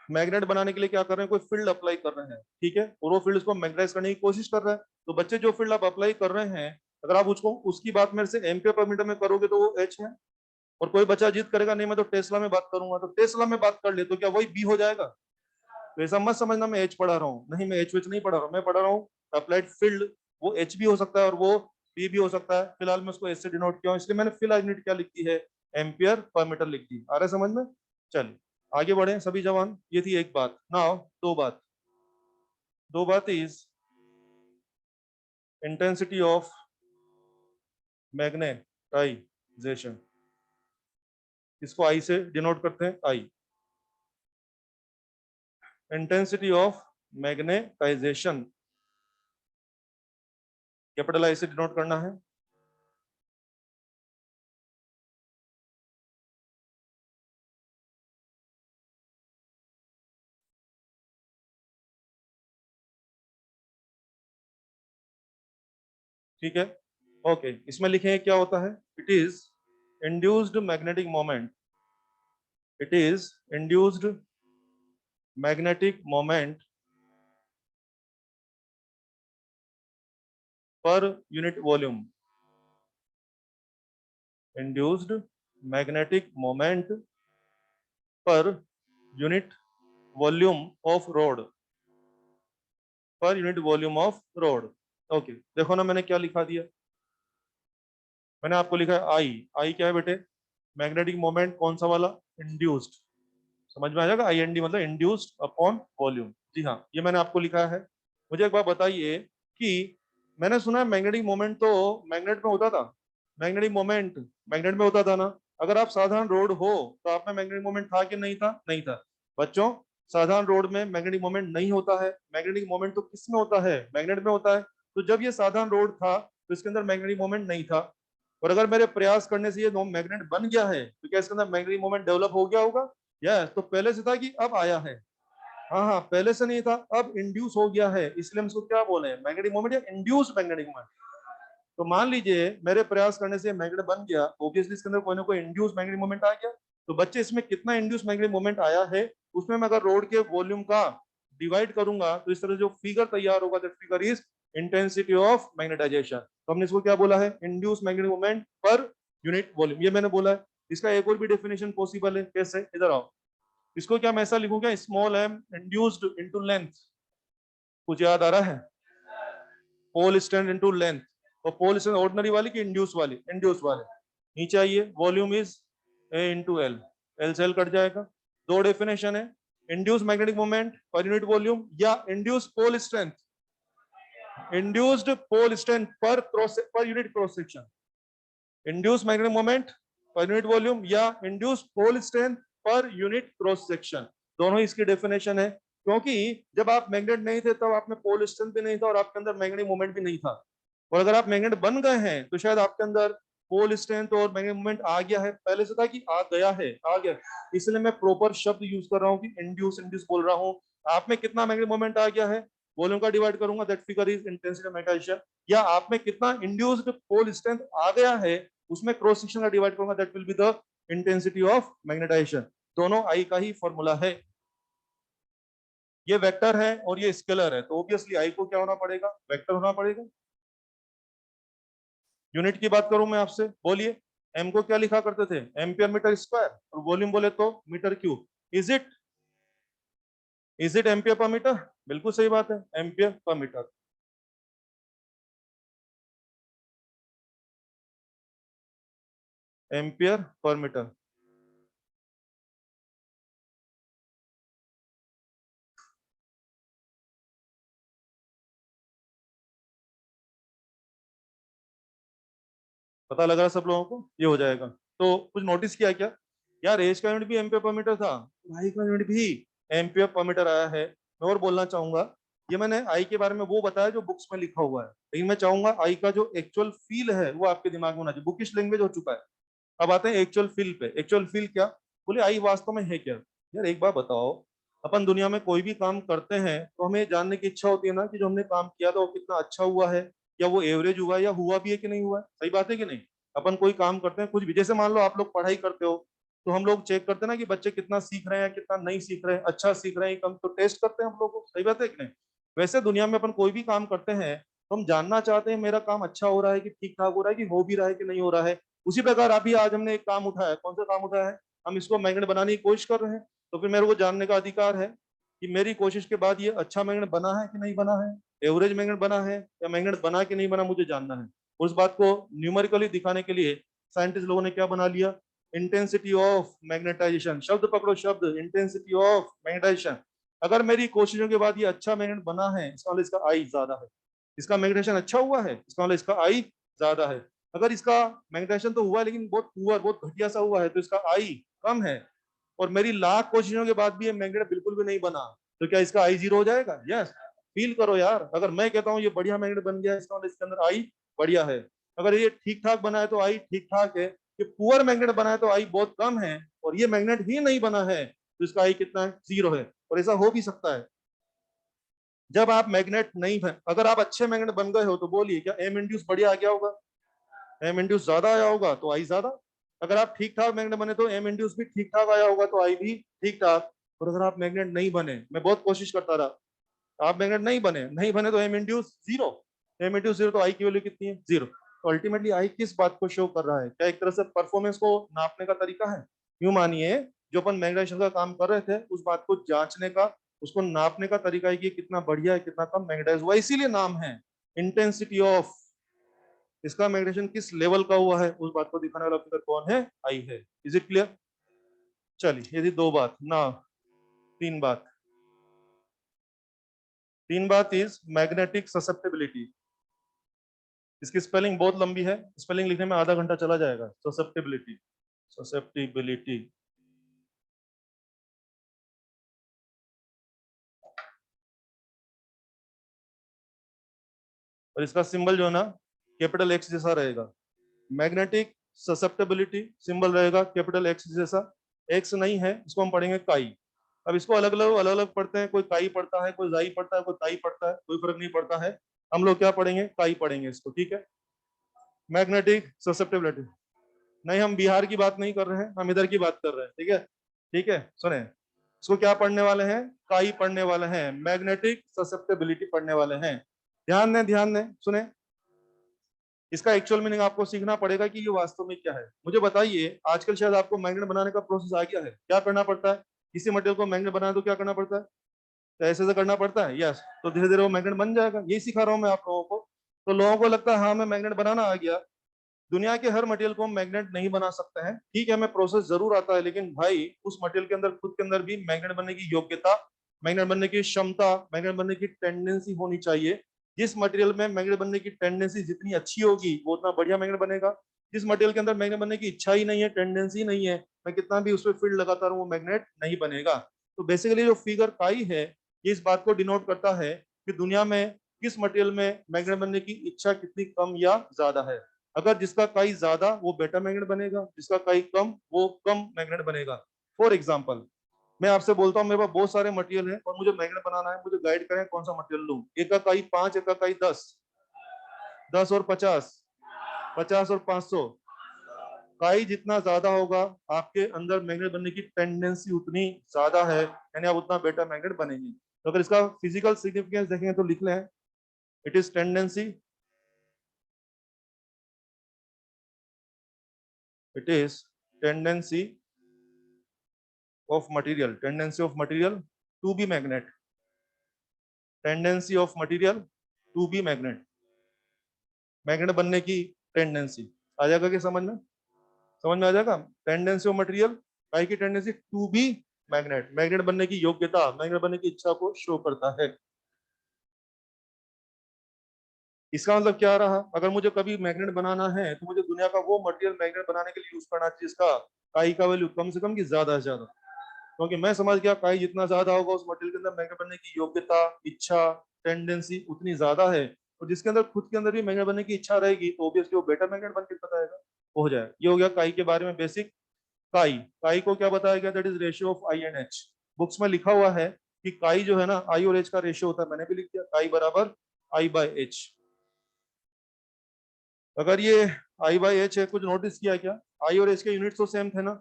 मैग्नेट बनाने के लिए क्या कर रहे हैं? कोई फील्ड अप्लाई कर रहे हैं, ठीक है, और वो फील्ड उसको मैग्नेटाइज करने की कोशिश कर रहा है। तो बच्चे जो फील्ड आप अप्लाई कर रहे हैं अगर आप उसको उसकी बात मेरे से एम्पियर पर मीटर में करोगे तो वो एच है। और कोई बच्चा जिद करेगा नहीं मैं तो टेस्ला में बात करूंगा, तो टेस्ला में बात कर ले तो क्या वही बी हो जाएगा? तो ऐसा मत समझना मैं एच पढ़ा रहा हूँ, नहीं मैं एच वेच नहीं पढ़ा रहा हूँ। मैं पढ़ा रहा हूँ अप्लाइड फील्ड। वो एच भी हो सकता है और वो बी भी हो सकता है। फिलहाल मैं उसको एच से डिनोट किया हूँ, इसलिए मैंने फिलहाल यूनिट क्या लिख दी है? एम्पियर पर मीटर लिख दी। आ रहा है समझ में? चलिए आगे बढ़े सभी जवान। ये थी एक बात। नाउ दो बात इज इंटेंसिटी ऑफ मैग्नेटाइजेशन। इसको आई से डिनोट करते हैं, I. Intensity of magnetization capital I से डिनोट करना है। ठीक है, ओके। इसमें लिखें क्या होता है? It is induced magnetic moment. It is induced magnetic moment per unit volume. Induced magnetic moment per unit volume of road. पर unit volume of road. Okay, देखो ना मैंने क्या लिखा दिया। मैंने आपको लिखा है आई। आई क्या है बेटे? मैग्नेटिक मोमेंट कौन सा वाला? इंड्यूस्ड। समझ में आ जाएगा? आई एन डी मतलब इंड्यूस्ड अपॉन वॉल्यूम। जी हाँ, ये मैंने आपको लिखा है। मुझे एक बात बताइए कि मैंने सुना है मैग्नेटिक मोमेंट तो मैग्नेट में होता था। मैग्नेटिक मोमेंट मैग्नेट में होता था ना। अगर आप साधारण रोड हो तो आप में मैग्नेटिक मोमेंट था कि नहीं था? नहीं था। बच्चों, साधारण रोड में मैग्नेटिक मोमेंट नहीं होता है। मैग्नेटिक मोमेंट तो किस में होता है? मैग्नेट में होता है। तो जब ये साधारण रोड था तो इसके अंदर मैग्नेटिक मोमेंट नहीं था। और अगर मेरे प्रयास करने से ये मैग्नेट बन गया है तो क्या इसके अंदर मैग्नेटिक मोमेंट डेवलप हो गया होगा? यस। तो पहले से था कि अब आया है? हाँ हाँ, पहले से नहीं था, अब इंड्यूस हो गया है, इसलिए हम इसको क्या बोले? मैग्नेटिक मोमेंट या इंड्यूस मैग्नेटिक मोमेंट। तो मान लीजिए मेरे प्रयास करने से मैग्नेट बन गया, ऑब्वियसली इसके अंदर कोई ना कोई इंड्यूस मैग्नेटिक मोमेंट आ गया। तो बच्चे इसमें कितना इंड्यूस मैग्नेटिक मोमेंट आया है उसमें मैं अगर रोड के वॉल्यूम का डिवाइड करूंगा तो इस तरह जो फिगर तैयार होगा that figure is intensity of magnetisation. तो हमने इसको क्या बोला है? Induce magnetic moment per unit volume, ये मैंने बोला है। इसका एक और भी डेफिनेशन पॉसिबल है। कैसे? इधर आओ। इसको क्या मैं ऐसा लिखूंगा? Small M induced into length. कुछ याद आ रहा है? Pole strength into length. और पोल स्ट्रेंथ ऑर्डिनरी वाली कि इंड्यूस वाली? इंड्यूस वाले। नीचे आइए, volume is A into L. L से एल कट जाएगा। दो डेफिनेशन है, induce magnetic moment per unit volume या induce pole strength. Induced pole strength per unit cross section. Induce magnetic moment per unit volume या induce pole strength per unit cross section. दोनों इसकी definition है। क्योंकि जब आप magnet नहीं थे तब आप में पोल स्ट्रेंथ भी नहीं था और आपके अंदर मैग्नेटिक मोमेंट भी नहीं था। और अगर आप मैग्नेट बन गए हैं तो शायद आपके अंदर पोल स्ट्रेंथ और मैग्नेटिक मोमेंट आ गया है। पहले से था कि आ गया है, आ गया। इसलिए मैं प्रॉपर शब्द यूज कर रहा हूँ कि इंड्यूस इंड्यूस बोल रहा हूँ। आप में कितना मैग्नेटिक मोमेंट आ गया है, वॉल्यूम का डिवाइड करूंगा, that figure is intensity of magnetisation. या आप में कितना इंड्यूस्ड पोल स्ट्रेंथ आ गया है उसमें क्रॉस सेक्शन का डिवाइड करूंगा, that will be the intensity of magnetisation. दोनों आई का ही फॉर्मूला है। ये वेक्टर है और ये स्केलर है तो ऑब्वियसली आई को क्या होना पड़ेगा? वेक्टर होना पड़ेगा। यूनिट की बात करूं मैं आपसे, बोलिए। एम को क्या लिखा करते थे? Ampere metre square. और वॉल्यूम बोले तो metre cube. Is it ampere per metre? बिल्कुल सही बात है, ampere per metre. Ampere per metre. पता लग रहा है सब लोगों को, ये हो जाएगा। तो कुछ नोटिस किया क्या यार, एज का यूनिट भी एम्पियर पर मीटर था, आई का यूनिट भी एम्पियर पर मीटर आया है। मैं और बोलना चाहूंगा, ये मैंने आई के बारे में वो बताया जो बुक्स में लिखा हुआ है, लेकिन मैं चाहूंगा आई का जो एक्चुअल फील है वो आपके दिमाग में होना चाहिए। बुकिश लैंग्वेज हो चुका है, अब आते हैं एक्चुअल फील पे। एक्चुअल फील क्या, बोले आई वास्तव में है क्या। यार एक बात बताओ, अपन दुनिया में कोई भी काम करते हैं तो हमें जानने की इच्छा होती है ना कि जो हमने काम किया था वो कितना अच्छा हुआ है, या वो एवरेज हुआ है, या हुआ भी है कि नहीं हुआ है। सही बात है कि नहीं। अपन कोई काम करते हैं कुछ भी, जैसे मान लो आप लोग पढ़ाई करते हो, तो हम लोग चेक करते हैं ना कि बच्चे कितना सीख रहे हैं, कितना नहीं सीख रहे हैं, अच्छा सीख रहे हैं कम, तो टेस्ट करते हैं हम लोग को। सही बात है कि नहीं। वैसे दुनिया में अपन कोई भी काम करते हैं तो हम जानना चाहते हैं मेरा काम अच्छा हो रहा है कि ठीक ठाक हो रहा है, कि हो भी रहा है कि नहीं हो रहा है। उसी प्रकार अभी आज हमने एक काम उठाया, कौन सा काम उठाया है, हम इसको मैग्नेट बनाने की कोशिश कर रहे हैं। तो फिर मेरे को जानने का अधिकार है कि मेरी कोशिश के बाद ये अच्छा मैग्नेट बना है कि नहीं बना है, एवरेज मैग्नेट बना है या मैग्नेट बना कि नहीं बना, मुझे जानना है। उस बात को न्यूमेरिकली दिखाने के लिए साइंटिस्ट लोगों ने क्या बना लिया, इंटेंसिटी ऑफ मैग्नेटाइजेशन। शब्द पकड़ो, शब्द इंटेंसिटी ऑफ मैग्नेटाइजेशन। अगर मेरी कोशिशों के बाद ये अच्छा मैग्नेट बना है, इसका मतलब इसका आई ज्यादा है। इसका मैग्नेटाइजेशन अच्छा हुआ है, इसका मतलब इसका आई ज्यादा है। अगर इसका मैग्नेटाइजेशन तो हुआ है लेकिन बहुत पुअर, बहुत घटिया सा हुआ है, तो इसका आई कम है। और मेरी लाख कोशिशों के बाद भी ये मैग्नेट बिल्कुल भी नहीं बना, तो क्या इसका आई जीरो हो जाएगा। यस। फील करो यार, अगर मैं कहता हूँ ये बढ़िया मैग्नेट बन गया, इसका मतलब इसके अंदर आई बढ़िया है। अगर ये ठीक ठाक बना है तो आई ठीक ठाक है। ये पुअर मैग्नेट बना है तो आई बहुत कम है। और ये मैग्नेट ही नहीं बना है तो इसका आई कितना है, जीरो है। और ऐसा हो भी सकता है जब आप मैग्नेट नहीं बन, अगर आप अच्छे मैग्नेट बन गए हो तो बोलिए क्या एम इंड्यूस बढ़िया आ गया होगा, एम इंड्यूस ज्यादा आया होगा तो आई ज्यादा। अगर आप ठीक ठाक मैग्नेट बने तो एम इंड्यूस भी ठीक ठाक आया होगा तो आई भी ठीक ठाक। और अगर आप मैग्नेट नहीं बने, मैं बहुत कोशिश करता रहा, आप मैग्नेट नहीं बने, नहीं बने तो M induce zero, M induce zero तो आई की वैल्यू कितनी है, जीरो। तो अल्टीमेटली आई किस बात को शो कर रहा है, क्या एक तरह से परफॉर्मेंस को नापने का तरीका है। यूं मानिए जो अपन मैग्नेटाइजेशन का काम कर रहे थे उस बात को जांचने का, उसको नापने का तरीका है कि कितना बढ़िया है कितना कम मैग्नेटाइज हुआ, इसीलिए नाम है इंटेंसिटी ऑफ। इसका मैग्नेटाइजेशन किस लेवल का हुआ है उस बात को दिखाने वाला फिगर कौन है, आई है। Is it clear. चलिए ये थी दो बात ना, तीन बात। तीन बात इज मैग्नेटिक ससेप्टेबिलिटी। इसकी स्पेलिंग बहुत लंबी है, स्पेलिंग लिखने में आधा घंटा चला जाएगा। Susceptibility, susceptibility. और इसका सिंबल जो है ना कैपिटल एक्स जैसा रहेगा। मैग्नेटिक ससेप्टेबिलिटी सिंबल रहेगा कैपिटल एक्स जैसा। एक्स नहीं है, इसको हम पढ़ेंगे काई। अब इसको अलग अलग पढ़ते हैं, कोई काई पढ़ता है, कोई जाई पढ़ता है, कोई ताई पढ़ता है, कोई फर्क नहीं पड़ता है। हम लोग क्या पढ़ेंगे, काई पढ़ेंगे इसको, ठीक है। Magnetic susceptibility. नहीं, हम बिहार की बात नहीं कर रहे हैं, हम इधर की बात कर रहे हैं, ठीक है। ठीक है सुने, इसको क्या पढ़ने वाले हैं, काई पढ़ने वाले हैं, मैग्नेटिक ससेप्टेबिलिटी पढ़ने वाले हैं। ध्यान दें, ध्यान दें, सुने। इसका एक्चुअल मीनिंग आपको सीखना पड़ेगा कि ये वास्तव में क्या है। मुझे बताइए, आजकल शायद आपको मैग्नेट बनाने का प्रोसेस आ गया है, क्या करना पड़ता है, किसी मटेरियल को मैग्नेट बनाना तो क्या करना पड़ता है, तो ऐसे से करना पड़ता है। यस, तो धीरे धीरे वो मैग्नेट बन जाएगा, यही सिखा रहा हूँ मैं आप लोगों को। तो लोगों को लगता है हाँ मैं मैग्नेट बनाना आ गया। दुनिया के हर मटेरियल को हम मैग्नेट नहीं बना सकते हैं, ठीक है, हमें प्रोसेस जरूर आता है, लेकिन भाई उस मटेरियल के अंदर खुद के अंदर भी मैग्नेट बनने की योग्यता, मैग्नेट बनने की क्षमता, मैग्नेट बनने की टेंडेंसी होनी चाहिए। जिस मटेरियल में मैग्नेट बनने की टेंडेंसी जितनी अच्छी होगी वो उतना बढ़िया मैग्नेट बनेगा। जिस मटेरियल के अंदर मैग्नेट बनने की इच्छा ही नहीं है, टेंडेंसी नहीं है, मैं कितना भी उस पर फील्ड लगाता रहूं वो मैग्नेट नहीं बनेगा। तो बेसिकली जो फिगर पाई है ये इस बात को डिनोट करता है कि दुनिया में किस मटेरियल में मैग्नेट बनने की इच्छा कितनी कम या ज्यादा है। अगर जिसका काई ज्यादा वो बेटा मैग्नेट बनेगा, जिसका काई कम वो कम मैग्नेट बनेगा। फॉर एग्जाम्पल, मैं आपसे बोलता हूँ मेरे पास बहुत सारे मटेरियल हैं और मुझे मैग्नेट बनाना है, मुझे गाइड करें कौन सा मटेरियल लूं। एक का काई 5, एक का काई 10, 10 और 50, 50 और 500। काई जितना ज्यादा होगा आपके अंदर मैग्नेट बनने की टेंडेंसी उतनी ज्यादा है, यानी आप उतना बेटा मैग्नेट बनेंगे। तो अगर इसका फिजिकल सिग्निफिकेंस देखेंगे तो लिख लें, it is tendency, it is tendency of material, tendency of material to be magnet, tendency of material to be magnet, magnet बनने की टेंडेंसी। आ जाएगा कि समझ में। समझ में आ जाएगा। टेंडेंसी ऑफ मटेरियल, काई की tendency to be magnet, magnet बनने की योग्यता, मैग्नेट बनने की इच्छा को शो करता है। इसका मतलब क्या रहा, अगर मुझे कभी मैग्नेट बनाना है तो मुझे दुनिया का वो मटेरियल मैग्नेट बनाने के लिए यूज करना चाहिए जिसका काई का वैल्यू कम से कम की ज्यादा से ज्यादा, क्योंकि मैं समझ गया काई जितना ज्यादा होगा उस मटेरियल के अंदर मैग्नेट बनने की योग्यता, इच्छा, टेंडेंसी उतनी ज्यादा है, और जिसके अंदर खुद के अंदर भी मैग्नेट बनने की इच्छा रहेगी तो ऑब्वियसली वो बेटर मैग्नेट बन के बताएगा, वो हो जाएगा। ये हो गया काई के बारे में बेसिक। काई, काई को क्या बताया गया, that is ratio of I and H. Books में लिखा हुआ है कि काई जो है ना आई और एच का रेशियो होता है, मैंने भी लिख दिया काई बराबर आई बाय एच। अगर ये आई बाई एच है, कुछ नोटिस किया क्या, आई और एच के यूनिट तो सेम थे ना,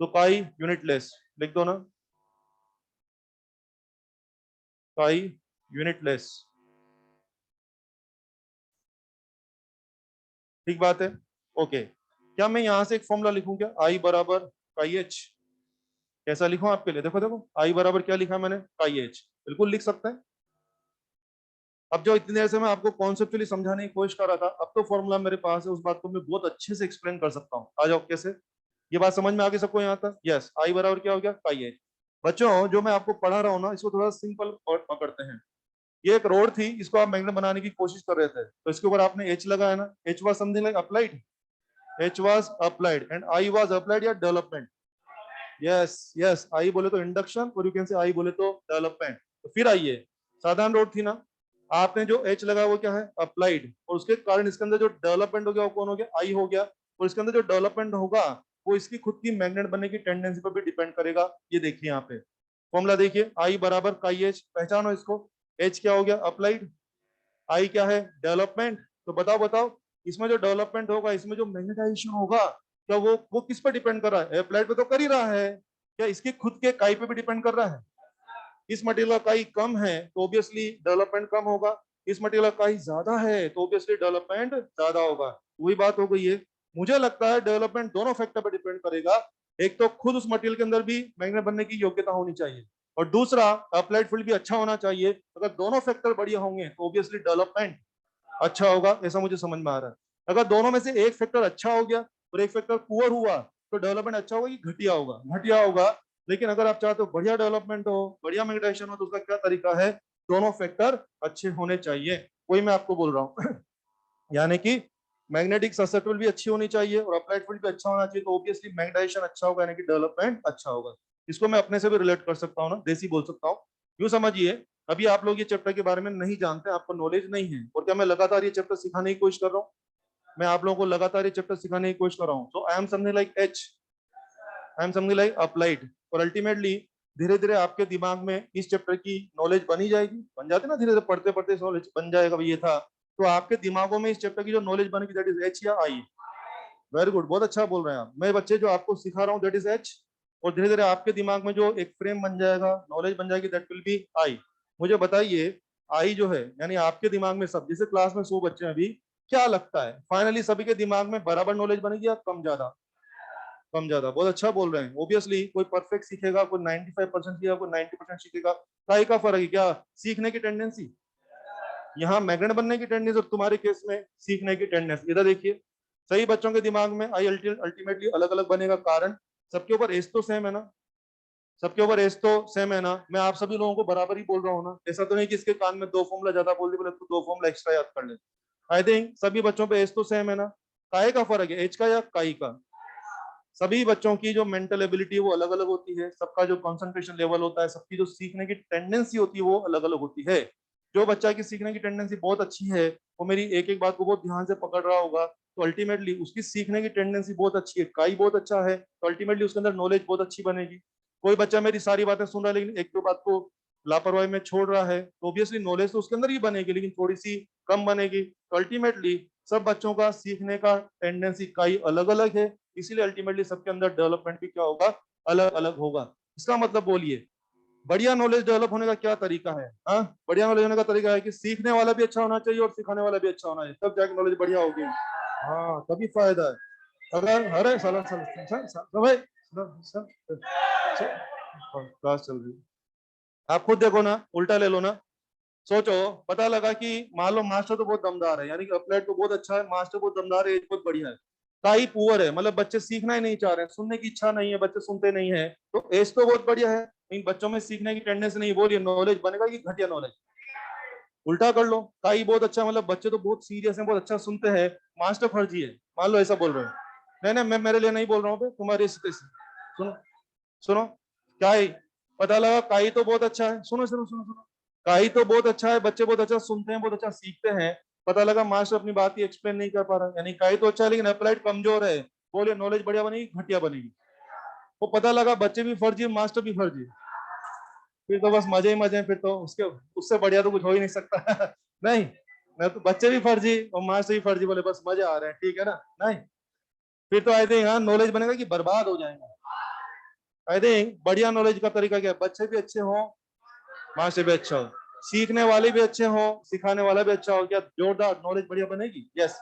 तो पाई यूनिट लेस लिख दो ना, पाई यूनिट लेस, ठीक बात है। ओके, क्या मैं यहां से एक फॉर्मूला लिखूं क्या, आई बराबर काई एच, कैसा लिखूं आपके लिए, देखो देखो आई बराबर क्या लिखा मैंने, काई एच, बिल्कुल लिख सकते हैं। अब जो इतनी देर से मैं आपको कॉन्सेप्चुअली समझाने की कोशिश कर रहा था, अब तो फॉर्मूला मेरे पास है, उस बात को मैं बहुत अच्छे से एक्सप्लेन कर सकता हूँ। आ जाओ, कैसे, ये बात समझ में आ गई सबको यहाँ तक, यस, आई बराबर क्या हो गया, काई एच। बच्चों जो मैं आपको पढ़ा रहा हूँ ना, इसको थोड़ा सिंपल पकड़ते हैं। ये एक रोड थी, इसको आप मैग्नेट बनाने की कोशिश कर रहे थे, तो इसके ऊपर आपने एच लगाया ना, H was something like applied, H was applied and I was applied या डेवलपमेंट। यस यस, आई बोले तो इंडक्शन और यू कैन से आई बोले तो डेवलपमेंट। तो फिर आइए, साधारण रोड थी ना, आपने जो एच लगाया वो क्या है, अप्लाइड, और उसके कारण इसके अंदर जो डेवलपमेंट हो गया वो कौन हो गया, आई हो गया, और इसके अंदर जो डेवलपमेंट होगा वो इसकी खुद की मैग्नेट बनने की टेंडेंसी पर भी डिपेंड करेगा। ये देखिए यहाँ पे फॉर्मूला देखिए, आई बराबर काई एच, पहचानो इसको, एच क्या हो गया अप्लाइड, आई क्या है डेवलपमेंट। तो बताओ बताओ, इसमें जो डेवलपमेंट होगा, इसमें जो मैग्नेटाइजेशन होगा, क्या वो किस पर डिपेंड कर रहा है, अप्लाइड पे तो कर ही रहा है, क्या इसके खुद के काई पे भी डिपेंड कर रहा है। इस मटेरियल का काई कम है तो ऑब्वियसली डेवलपमेंट कम होगा, इस मटेरियल का काई ज्यादा है तो ऑब्वियसली डेवलपमेंट ज्यादा होगा। वही बात हो गई है, मुझे लगता है डेवलपमेंट दोनों फैक्टर पर डिपेंड करेगा, एक तो खुद उस मटेरियल के अंदर भी मैग्नेट बनने की योग्यता होनी चाहिए, और दूसरा अप्लाइड फील्ड भी अच्छा होना चाहिए। अगर दोनों फैक्टर बढ़िया होंगे तो ऑब्वियसली डेवलपमेंट अच्छा होगा, ऐसा मुझे समझ में आ रहा है। अगर दोनों में से एक फैक्टर अच्छा हो गया और एक फैक्टर पुअर हुआ तो डेवलपमेंट अच्छा होगा कि घटिया होगा, घटिया होगा। लेकिन अगर आप चाहते हो बढ़िया डेवलपमेंट हो, बढ़िया मैग्नेटाइजेशन हो, तो उसका क्या तरीका है, दोनों फैक्टर अच्छे होने चाहिए, वही मैं आपको बोल रहा हूँ। यानी कि मैग्नेटिक ससेप्टिबिलिटी भी अच्छी होनी चाहिए और अप्लाइड फील्ड भी अच्छा होना चाहिए, तो ऑब्वियसली मैग्नेटाइजेशन अच्छा होगा, यानी कि डेवलपमेंट अच्छा होगा। इसको मैं अपने से भी रिलेट कर सकता हूँ ना, देसी बोल सकता हूँ। यूँ समझिए, अभी आप लोग ये चैप्टर के बारे में नहीं जानते, आपको नॉलेज नहीं है, और क्या मैं लगातार ये चैप्टर सिखाने की कोशिश कर रहा हूँ, मैं आप लोगों को लगातार ये चैप्टर सिखाने की कोशिश कर रहा हूँ। So I am something like H, I am something like applied, और अल्टीमेटली धीरे धीरे आपके दिमाग में इस चैप्टर की नॉलेज बनी जाएगी, बन जाती ना, धीरे धीरे पढ़ते पढ़ते नॉलेज बन जाएगा, ये था। तो आपके दिमागों में इस चैप्टर की जो नॉलेज बनेगी दैट इज एच या आई। वेरी गुड, बहुत अच्छा बोल रहे हैं आप। मैं बच्चे जो आपको सिखा रहा हूँ दैट इज एच, और धीरे धीरे आपके दिमाग में जो एक फ्रेम बन जाएगा, नॉलेज बन जाएगी, दैट विल बी आई। मुझे बताइए, आई जो है यानी आपके दिमाग में, सब जैसे क्लास में 100 बच्चे हैं अभी, क्या लगता है फाइनली सभी के दिमाग में बराबर नॉलेज बनेगी या कम ज्यादा, कम ज्यादा, बहुत अच्छा बोल रहे हैं। ऑब्वियसली कोई परफेक्ट सीखेगा, कोई 95% सीखेगा, कोई 90% सीखेगा, काय का फर्क है क्या, सीखने की टेंडेंसी, यहाँ मैग्नेट बनने की टेंडेंसी और तुम्हारे केस में सीखने की टेंडेंसी। इधर देखिए, सही बच्चों के दिमाग में आई अल्टीमेटली अलग अलग बनेगा, कारण सबके ऊपर एज तो सेम है ना, सबके ऊपर एज तो सेम है ना, मैं आप सभी लोगों को बराबर ही बोल रहा हूँ ना, ऐसा तो नहीं कि इसके कान में दो फॉर्मूला ज्यादा बोल दिए, बोले तो दो फॉर्मूला एक्स्ट्रा याद कर ले। आई थिंक सभी बच्चों पे एज तो सेम है ना, काय का फर्क है, एज का या काई का। सभी बच्चों की जो मेंटल एबिलिटी है वो अलग अलग होती है, सबका जो कंसंट्रेशन लेवल होता है, सबकी जो सीखने की टेंडेंसी होती है वो अलग अलग होती है। जो बच्चा की सीखने की टेंडेंसी बहुत अच्छी है, वो मेरी एक एक बात को बहुत ध्यान से पकड़ रहा होगा, तो अल्टीमेटली उसकी सीखने की टेंडेंसी बहुत अच्छी है, काई बहुत अच्छा है, तो अल्टीमेटली उसके अंदर नॉलेज बहुत अच्छी बनेगी। कोई बच्चा मेरी सारी बातें सुन रहा है लेकिन एक दो बात को लापरवाही में छोड़ रहा है, तो ऑब्वियसली नॉलेज तो उसके अंदर ही बनेगी लेकिन थोड़ी सी कम बनेगी। तो अल्टीमेटली सब बच्चों का सीखने का टेंडेंसी काई अलग अलग है, इसीलिए अल्टीमेटली सबके अंदर डेवलपमेंट भी क्या होगा, अलग अलग होगा। इसका मतलब बोलिए, बढ़िया नॉलेज डेवलप होने का क्या तरीका है, हाँ, बढ़िया नॉलेज होने का तरीका है कि सीखने वाला भी अच्छा होना चाहिए और सिखाने वाला भी अच्छा होना चाहिए, तब जाके नॉलेज बढ़िया होगी। हाँ, तभी फायदा है। अगर हरे साल भाई क्लास चल रही है, आप खुद देखो ना, उल्टा ले लो ना, सोचो, पता लगा कि मान लो मास्टर तो बहुत दमदार है, यानी कि अप्लाइड तो बहुत अच्छा है, मास्टर बहुत दमदार है, बहुत बढ़िया है, काई पुअर है, मतलब बच्चे सीखना ही नहीं चाह रहे हैं, सुनने की इच्छा नहीं है, बच्चे सुनते नहीं है। तो एज तो बहुत बढ़िया है, इन बच्चों में सीखने की टेंडेंसी नहीं, बोलिए नॉलेज बनेगा कि घटिया नॉलेज? उल्टा कर लो, काई बहुत अच्छा, मतलब बच्चे तो बहुत सीरियस हैं, बहुत अच्छा सुनते हैं, मास्टर फर्जी है, मान लो ऐसा बोल रहे हो। नहीं नहीं, मैं मेरे लिए नहीं बोल रहा हूँ, तुम्हारी स्थिति से। सुनो सुनो, काई, पता लगा काई तो बहुत अच्छा है, सुनो सुनो सुनो सुनो, काई तो बहुत अच्छा है, बच्चे बहुत अच्छा सुनते हैं, बहुत अच्छा सीखते हैं, पता लगा मास्टर अपनी बात ही एक्सप्लेन नहीं कर पा रहा, यानी काई तो अच्छा है लेकिन अप्लाइड कमजोर है। बोलिए नॉलेज बढ़िया बनेगी घटिया बनेगी? वो पता लगा बच्चे भी फर्जी मास्टर भी फर्जी, फिर तो बस मजे ही मजे हैं, फिर तो उसके उससे बढ़िया तो कुछ हो ही नहीं सकता। नहीं, मैं तो बच्चे भी फर्जी और मास्टर भी फर्जी, बोले बस मजे आ रहे हैं, ठीक है ना? नहीं, फिर तो आई थिंक हाँ नॉलेज बनेगा कि बर्बाद हो जाएंगे। आई थिंक बढ़िया नॉलेज का तरीका क्या है, बच्चे भी अच्छे हों, मास्टर भी अच्छा हो, सीखने वाले भी अच्छे हों, सिखाने वाला भी अच्छा हो, क्या जोरदार नॉलेज बढ़िया बनेगी? यस,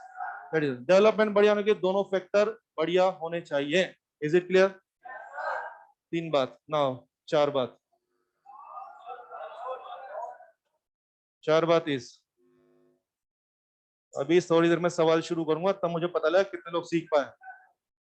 डेवलपमेंट बढ़िया होने के दोनों फैक्टर बढ़िया होने चाहिए। Is it clear? तीन बात नाउ, चार बात, चार बात इस, अभी थोड़ी देर में सवाल शुरू करूंगा, तब मुझे पता लगा कितने लोग सीख पाए।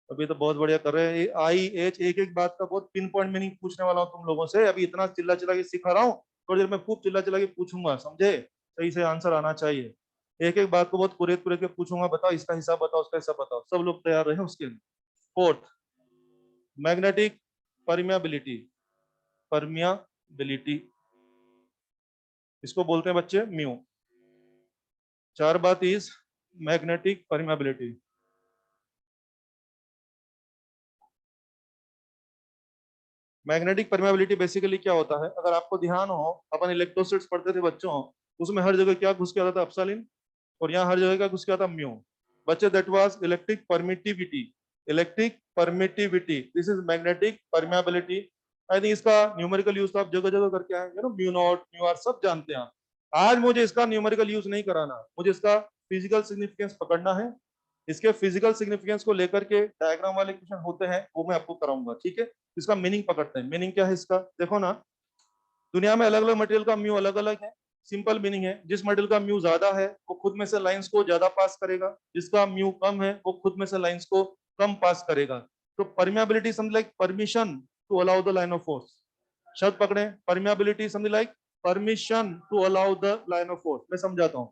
अभी तो बहुत बढ़िया कर रहे हैं, आई एच एक एक बात का बहुत पिन पॉइंट मीनिंग पूछने वाला हूँ तुम लोगों से, अभी इतना चिल्ला चिल्ला के सिखा रहा हूँ, थोड़ी देर में खूब चिल्ला चिल्ला के पूछूंगा, समझे? सही से आंसर आना चाहिए, एक एक बात को बहुत कुरेद कुरेद के पूछूंगा, बताओ इसका हिसाब बताओ, उसका हिसाब बताओ, सब लोग तैयार रहे उसके लिए। फोर्थ, मैग्नेटिक परमियाबिलिटी, परमियाबिलिटी, इसको बोलते हैं बच्चे म्यू। चार बात is magnetic permeability. Magnetic permeability basically क्या होता है, अगर आपको ध्यान हो, अपन इलेक्ट्रोस्टैटिक्स पढ़ते थे बच्चों, उसमें हर जगह क्या घुस के आता था? अपसालिन। और यहाँ हर जगह क्या घुस के आता? म्यू। बच्चे that was electric permittivity, electric permittivity, this is magnetic permeability. I think इसका न्यूमेरिकल यूज तो आप जगह जगह करके आए, म्यू नॉट म्यू आर सब जानते हैं आप। आज मुझे इसका न्यूमेरिकल यूज नहीं कराना, मुझे इसका फिजिकल सिग्निफिकेंस पकड़ना है, इसके फिजिकल सिग्निफिकेंस को लेकर के डायग्राम वाले क्वेश्चन होते हैं वो मैं आपको कराऊंगा, ठीक है? इसका मीनिंग पकड़ते हैं, मीनिंग क्या है इसका, देखो ना, दुनिया में अलग अलग मटेरियल का म्यू अलग अलग है। सिंपल मीनिंग है, जिस मटेरियल का म्यू ज्यादा है वो खुद में से लाइंस को ज्यादा पास करेगा, जिसका म्यू कम है वो खुद में से लाइंस को कम पास करेगा। तो परमियाबिलिटी समझ like permission to allow the line of force, शब्द पकड़े, परमियाबिलिटी समझ like permission to allow the line of force. मैं समझाता हूँ,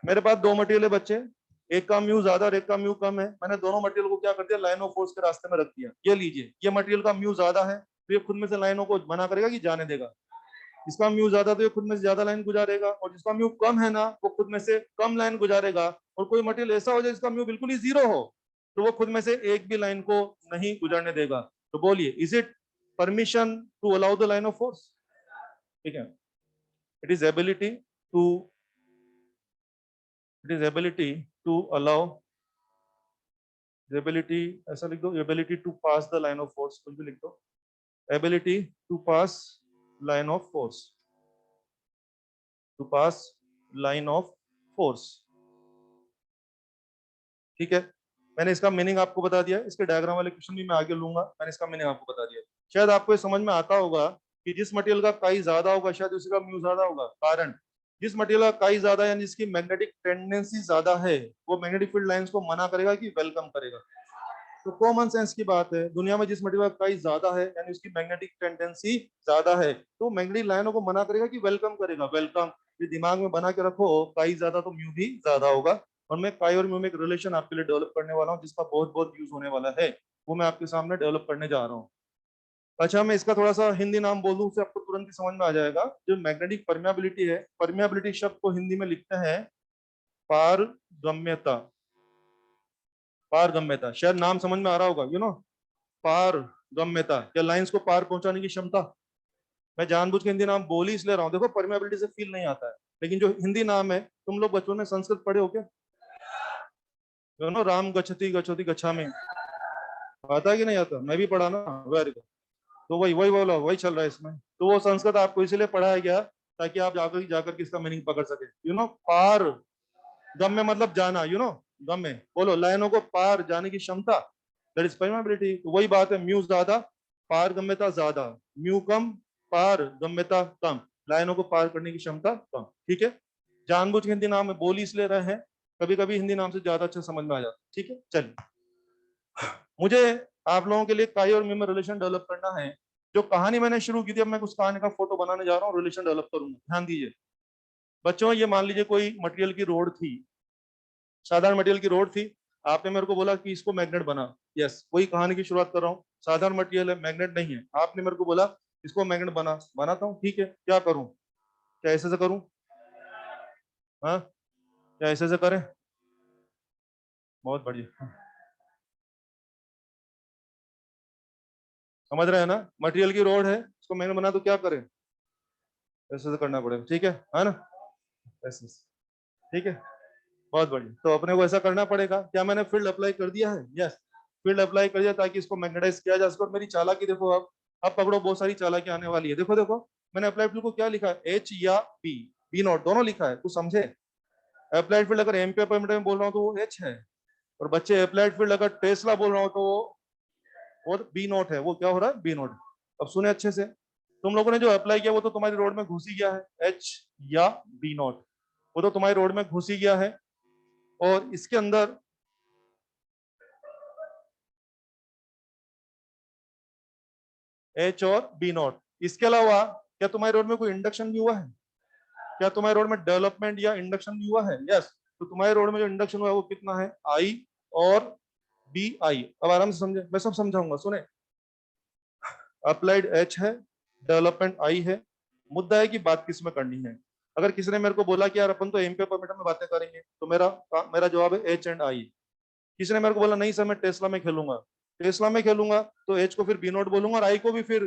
मेरे पास दो मटेरियल है बच्चे, एक का म्यू ज्यादा और एक का म्यू कम है, मैंने दोनों मटेरियल को क्या कर दिया? लाइन ऑफ फोर्स के रास्ते में रख दिया। ये लीजिए, ये मटेरियल का म्यू ज्यादा है तो ये खुद में से लाइनों को मना करेगा कि जाने देगा, इसका म्यू ज्यादा तो ये खुद में से ज्यादा लाइन गुजारेगा, और जिसका म्यू कम है ना वो खुद में से कम लाइन गुजारेगा। और कोई मटेरियल ऐसा हो जाए जिसका म्यू बिल्कुल ही जीरो हो तो वो खुद में से एक भी लाइन को नहीं गुजारने देगा। तो बोलिए, is it permission to allow the line of force? ठीक है, it is ability to, it is ability to allow, ability ऐसा लिख दो, ability to pass the line of force, कुछ भी लिख दो, ability to pass line of force, to pass line of force. ठीक है, मैंने इसका मीनिंग आपको बता दिया, इसके डायग्राम वाले क्वेश्चन भी मैं आगे लूंगा, मैंने इसका मीनिंग आपको बता दिया। शायद आपको ये समझ में आता होगा कि जिस मटेरियल का काई ज्यादा होगा शायद उसी का म्यू ज्यादा होगा, कारण जिस मटेरियल का काई ज्यादा है यानी जिसकी मैग्नेटिक टेंडेंसी ज्यादा है वो मैग्नेटिक फील्ड लाइंस को मना करेगा कि वेलकम करेगा। तो कॉमन सेंस की बात है, दुनिया में जिस मटेरियल का काई ज्यादा है यानी उसकी मैग्नेटिक टेंडेंसी ज्यादा है तो मैग्नेटिक लाइनों को मना करेगा कि वेलकम करेगा, वेलकम। ये दिमाग में बना के रखो, काई ज्यादा तो म्यू भी ज्यादा होगा। और मैं काई और म्यू में एक रिलेशन आपके लिए डेवलप करने वाला हूँ जिसका बहुत बहुत यूज होने वाला है, वो मैं आपके सामने डेवलप करने जा रहा हूँ। अच्छा, मैं इसका थोड़ा सा हिंदी नाम बोल दूं, उससे आपको तुरंत ही समझ में आ जाएगा। जो मैग्नेटिक परमेबिलिटी है, परमेबिलिटी शब्द को हिंदी में लिखते हैं पारगम्यता, पारगम्यता, शायद नाम समझ में आ रहा होगा, पारगम्यता या लाइंस को पार पहुंचाने की क्षमता। मैं जानबूझ के हिंदी नाम बोल ही इसलिए रहा हूँ, देखो परमेबिलिटी से फील नहीं आता है, लेकिन जो हिंदी नाम है, तुम लोग बचपन में संस्कृत पढ़े हो क्या? राम गच्छति गच्छति गच्छामि, आता है कि नहीं आता? मैं भी पढ़ा ना, वेरी गुड। तो वही वही बोला, वही चल रहा है इसमें। तो वो संस्कृत आपको इसीलिए पढ़ाया गया ताकि आप जाकर जाकर के इसका मीनिंग पकड़ सके। पार, गम्य मतलब जाना, गम्य, बोलो लाइनों को पार जाने की क्षमता, दैट इज परमेबिलिटी। तो वही बात है, म्यू ज्यादा, पार गम्यता ज्यादा, म्यू कम, पार गम्यता कम, लाइनों को पार करने की क्षमता कम। ठीक है, जानबूझ के हिंदी नाम में बोल इसलिए रहे हैं कभी कभी हिंदी नाम से ज्यादा अच्छा समझ में आ जाता है। ठीक है, चलिए, मुझे आप लोगों के लिए काई और मी में रिलेशन डेवलप करना है। जो कहानी मैंने शुरू की थी, अब मैं उस कहानी का फोटो बनाने जा रहा हूँ, रिलेशन डेवलप करूंगा। ध्यान दीजिए बच्चों, ये मान लीजिए कोई मटेरियल की रोड थी, साधारण मटेरियल की रोड थी। आपने मेरे को बोला कि इसको मैग्नेट बना। यस, वही कहानी की शुरुआत कर रहा हूँ। साधारण मटेरियल है, मैग्नेट नहीं है। आपने मेरे को बोला इसको मैग्नेट बना, बनाता हूँ। ठीक है, क्या करूँ? क्या ऐसे से करूँ? हाँ, क्या ऐसे से करें? बहुत बढ़िया, समझ रहे हैं ना? मटेरियल की रोड है, इसको मैग्नेट बना तो क्या करें? ऐसे से करना पड़ेगा। ठीक है ना? ऐसे से। ठीक है, बहुत बढ़िया। तो अपने को ऐसा करना पड़ेगा। क्या मैंने फील्ड अप्लाई कर दिया है? यस, फील्ड अप्लाई कर दिया ताकि इसको मैग्नेटाइज किया जा सके। और मेरी चालाकी देखो, अब पकड़ो, बहुत सारी चालाकी आने वाली है। देखो देखो, मैंने अप्लाई फील्ड को क्या लिखा है? एच या बी, बी नॉट दोनों लिखा है, कुछ समझे? अप्लाइड फील्ड अगर एम्पियर पर मीटर में बोल रहा हूँ तो वो एच है, और बच्चे अप्लाइड फील्ड अगर टेस्ला बोल रहा हूँ तो वो बी नॉट है। वो क्या हो रहा है? B naught. अब सुने अच्छे से, तुम लोगों ने जो अप्लाई किया वो तो तुम्हारी रोड में घुस ही गया है, एच या बी नॉट, वो तो तुम्हारी रोड में घुस ही गया है। और इसके अंदर एच और बी नॉट, इसके अलावा क्या तुम्हारी रोड में कोई इंडक्शन भी हुआ है? क्या तुम्हारे रोड में डेवलपमेंट या इंडक्शन भी हुआ है? यस। तो तुम्हारे रोड में जो इंडक्शन हुआ है वो कितना है? आई और बी आई। अब आराम से समझे, मैं सब समझाऊंगा, सुने। अप्लाइड एच है, डेवलपमेंट आई है। मुद्दा है कि बात किस में करनी है। अगर किसी ने मेरे को बोला कि यार अपन तो एम्पियर पर मीटर में बातें करेंगे, तो मेरा जवाब है एच एंड आई। किसी ने मेरे को बोला नहीं सर मैं टेस्ला में खेलूंगा, टेस्ला में खेलूंगा तो एच को फिर बी नोट बोलूंगा और आई को भी फिर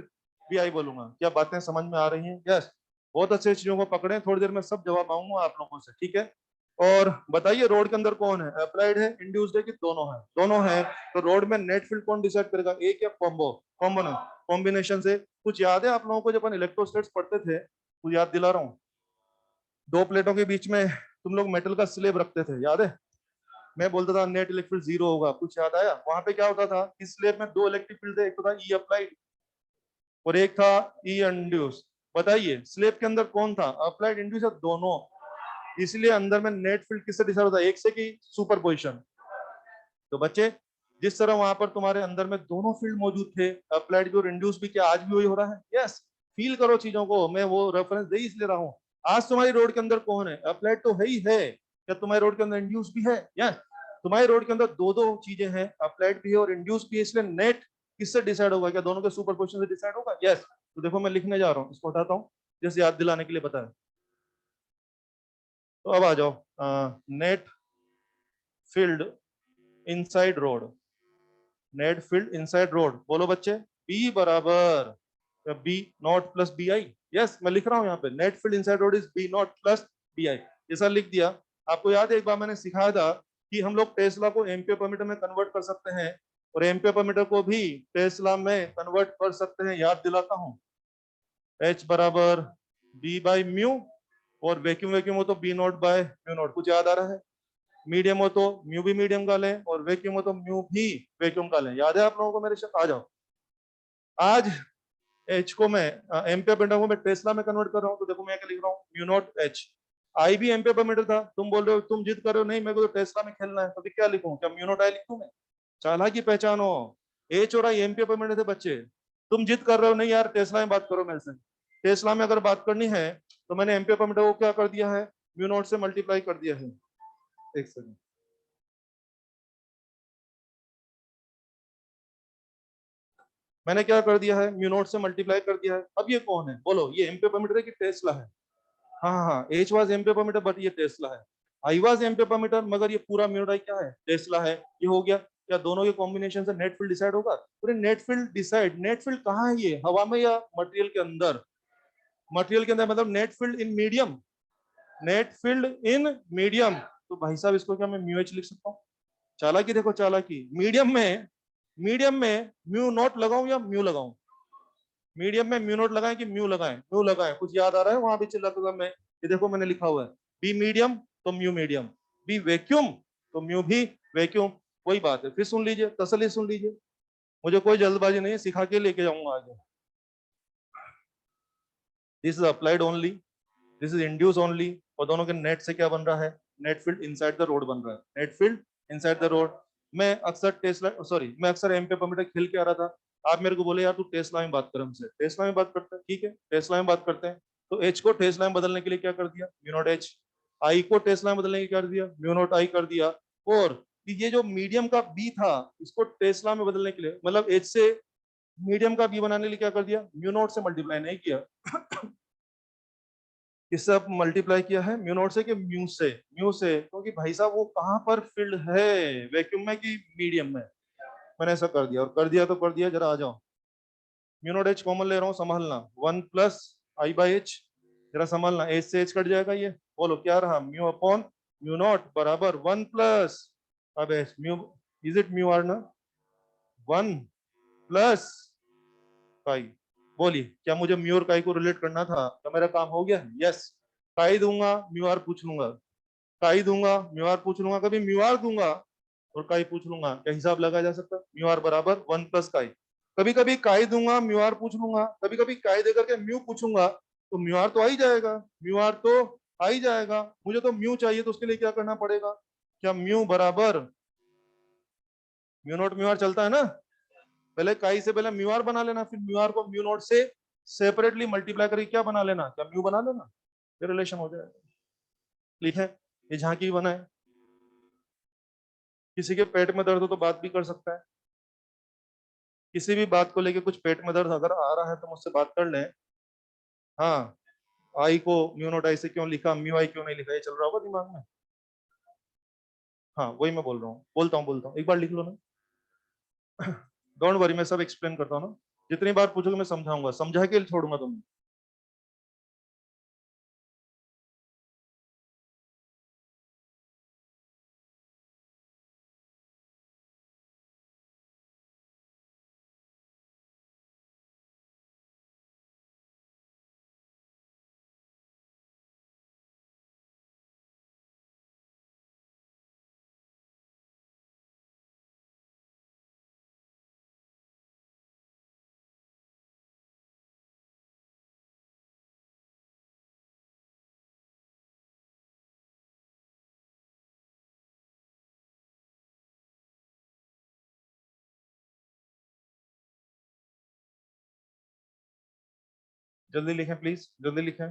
बी आई बोलूंगा। क्या बातें समझ में आ रही हैं? यस, बहुत अच्छे चीजों को पकड़े, थोड़ी देर में सब जवाब आऊंगा आप लोगों से। ठीक है, और बताइए रोड के अंदर कौन है? अप्लाइड है, इंड्यूस्ड है, कि दोनों है? दोनों है। तो रोड में नेट फील्ड कौन डिसाइड करेगा? एक या कॉम्बो? कॉम्बो, कॉम्बिनेशन से। कुछ याद है आप लोगों को जब अपन इलेक्ट्रोस्टेट्स पढ़ते थे? कुछ याद दिला रहा हूँ। दो प्लेटों के बीच में तुम लोग मेटल का स्लेब रखते थे, याद है? मैं बोलता था नेट इलेक्ट्रिक फील्ड जीरो होगा, कुछ याद आया? वहां पे क्या होता था? इस स्लेब में दो इलेक्ट्रिक फील्ड थे, एक तो था ई अप्लाइड और एक था ई इंड्यूस। बताइए स्लेब के अंदर कौन था? अप्लाइड, इंड्यूस, दोनों। इसलिए अंदर में नेट फील्ड किससे डिसाइड होता है? एक से, की सुपर पोजिशन। तो बच्चे, जिस तरह वहां पर तुम्हारे अंदर में दोनों फील्ड मौजूद थे, अप्लाइड भी और इंड्यूस भी, क्या आज भी वही हो रहा है? यस। फील करो चीजों को, मैं वो रेफरेंस दे इसलिए रहा हूँ। आज तुम्हारी रोड के अंदर कौन है? अप्लाइड तो है ही है। क्या तुम्हारी रोड के अंदर इंड्यूस भी है? यस। तुम्हारी रोड के अंदर दो दो चीजें हैं, अप्लाइड भी है और इंड्यूस भी है। इसलिए नेट किससे डिसाइड होगा? क्या दोनों के सुपरपोजिशन से डिसाइड होगा? यस। तो देखो मैं लिखने जा रहा हूँ, इसको हटाता हूँ, जैसे याद दिलाने के लिए बताया। तो अब आ जाओ, net field inside rod. Net field inside rod, बोलो बच्चे। बी बराबर B naught plus B I. Yes, मैं लिख रहा हूँ यहाँ पे, net field inside rod is B naught plus B I. ऐसा लिख दिया। आपको याद है एक बार मैंने सिखाया था कि हम लोग टेस्ला को एम्पियर पर मीटर में कन्वर्ट कर सकते हैं और एम्पियर पर मीटर को भी टेस्ला में कन्वर्ट कर सकते हैं। याद दिलाता हूँ, एच बराबर बी बाई म्यू, और वैक्यूम वैक्यूम हो तो B naught by mu naught. कुछ याद आ रहा है? मीडियम हो तो म्यू भी मीडियम का लें और वैक्यूम हो तो म्यू भी वैक्यूम का लें। याद है आप लोगों को मेरे साथ? आ जाओ। आज एच को मैं एम्पियर पर मीटर को मैं टेस्ला में कन्वर्ट कर रहा हूँ, तो देखो मैं क्या लिख रहा हूँ? Mu naught H. आई भी एम्पियर पर मीटर था, तुम बोल रहे हो, तुम जिद कर रहे हो नहीं मेरे को तो टेस्ला में खेलना है, तो फिर क्या लिखूं? क्या म्यू नॉट आई लिखूं मैं? चालाकी पहचानो, एच और आई एम्पियर पर मीटर थे बच्चे। तुम जिद कर रहे हो नहीं यार टेस्ला में बात करो मेरे से। टेस्ला में अगर बात करनी है तो मैंने एम्पियर पर मीटर को क्या कर दिया है? म्यू नॉट से मल्टीप्लाई कर दिया है। एक सेकंड, मैंने क्या कर दिया है? म्यू नॉट से मल्टीप्लाई कर दिया है। अब ये कौन है बोलो? ये एम्पियर पर मीटर है कि टेस्ला है? हाँ हाँ हाँ, H was ampere per metre but ये टेस्ला है। I was ampere per metre मगर ये पूरा म्यू नॉट क्या है? टेस्ला है। ये हो गया। क्या दोनों के कॉम्बिनेशन से नेट फील्ड डिसाइड होगा? पूरे net field decide, net field कहाँ है? ये हवा में या मटेरियल के अंदर? मटेरियल के अंदर, मतलब net field in medium. Net field in medium. तो भाई साहब इसको क्या मैं म्यू एच लिख सकता हूँ? चालाकी देखो, चालाकी। मीडियम में म्यू नॉट लगाऊं या म्यू लगाऊं? मीडियम में म्यू नॉट लगाएं कि म्यू लगाएं? म्यू लगाएं। कुछ याद आ रहा है? वहां भी चिल्लाता था मैं, ये देखो मैंने लिखा हुआ है, बी मीडियम तो म्यू मीडियम, बी वैक्यूम तो म्यू भी वैक्यूम। वही बात है। फिर सुन लीजिए, तसल्ली सुन लीजिए, मुझे कोई जल्दबाजी नहीं है, सिखा के लेके जाऊंगा आगे। This is applied only, this is induce only, और दोनों के नेट से क्या बन रहा है? Net field inside the road बन रहा है, net field inside the road. मैं अक्सर एम्पियर पर मीटर खेल के आ रहा था। आप मेरे को बोले यार तू टेस्ला में बात कर, हमसे टेस्ला में बात करते हैं, ठीक है टेस्ला में बात करते हैं। तो एच को टेस्ला में बदलने के लिए क्या कर दिया, म्यू नॉट एच। आई को टेस्ला में बदलने के लिए क्या कर दिया, म्यू नॉट आई कर दिया। और ये जो मीडियम का बी था इसको टेस्ला में बदलने के लिए, मतलब एच से मीडियम का बी बनाने के लिए क्या कर दिया, म्यू नॉट से मल्टीप्लाई नहीं किया। किससे अब मल्टीप्लाई किया है, म्यू नॉट से कि म्यू से, म्यू से, क्योंकि भाई साहब वो कहां पर फील्ड है, वैक्यूम में कि मीडियम में। मैंने ऐसा कर दिया, और कर दिया तो कर दिया, जरा आ जाओ। म्यू नॉट एच कॉमन ले रहा हूँ, संभालना, 1 + I/H, जरा संभालना, एच से एच कट जाएगा, ये बोलो क्या रहा, म्यू अपॉन म्यू नॉट बराबर 1 + अब H mu, is it mu R ना, 1 + पाई। बोलिए क्या मुझे म्यू और काई को रिलेट करना था, तो मेरा काम हो गया, यस। काई दूंगा म्यू आर पूछ लूंगा, काई दूंगा म्यू आर पूछ लूंगा, कभी म्यू आर दूंगा और काई पूछ लूंगा, क्या हिसाब लगाया जा सकता है, म्यू आर बराबर 1 + काई। कभी कभी काई दूंगा म्यू आर पूछ लूंगा, कभी कभी काई देकर के म्यू पूछूंगा, तो म्यू आर तो आ ही जाएगा, म्यू आर तो आ ही जाएगा। मुझे तो म्यू चाहिए, तो उसके लिए क्या करना पड़ेगा, क्या म्यू बराबर म्यू नॉट म्यू आर चलता है ना, पहले काई से पहले म्यू आर बना लेना, फिर म्यू आर को म्यू नॉट से सेपरेटली मल्टीप्लाई करके क्या बना लेना, क्या म्यू बना लेना, ये रिलेशन हो जाएगा। ठीक है, ये झांकी बना है। किसी के पेट में दर्द हो तो बात भी कर सकता है, किसी भी बात को लेके कुछ पेट में दर्द अगर आ रहा है तो मुझसे बात कर लें। हाँ, आई को म्यू नॉट आई से क्यों लिखा, म्यू आई क्यों नहीं लिखा, ये चल रहा होगा दिमाग में। हाँ वही मैं बोल रहा हूँ, बोलता हूँ, एक बार लिख लो ना। डोंट वरी, मैं सब एक्सप्लेन करता हूँ ना, जितनी बार पूछोगे मैं समझाऊंगा, समझा के छोड़ूंगा तुम्हें। जल्दी लिखें प्लीज, जल्दी लिखें।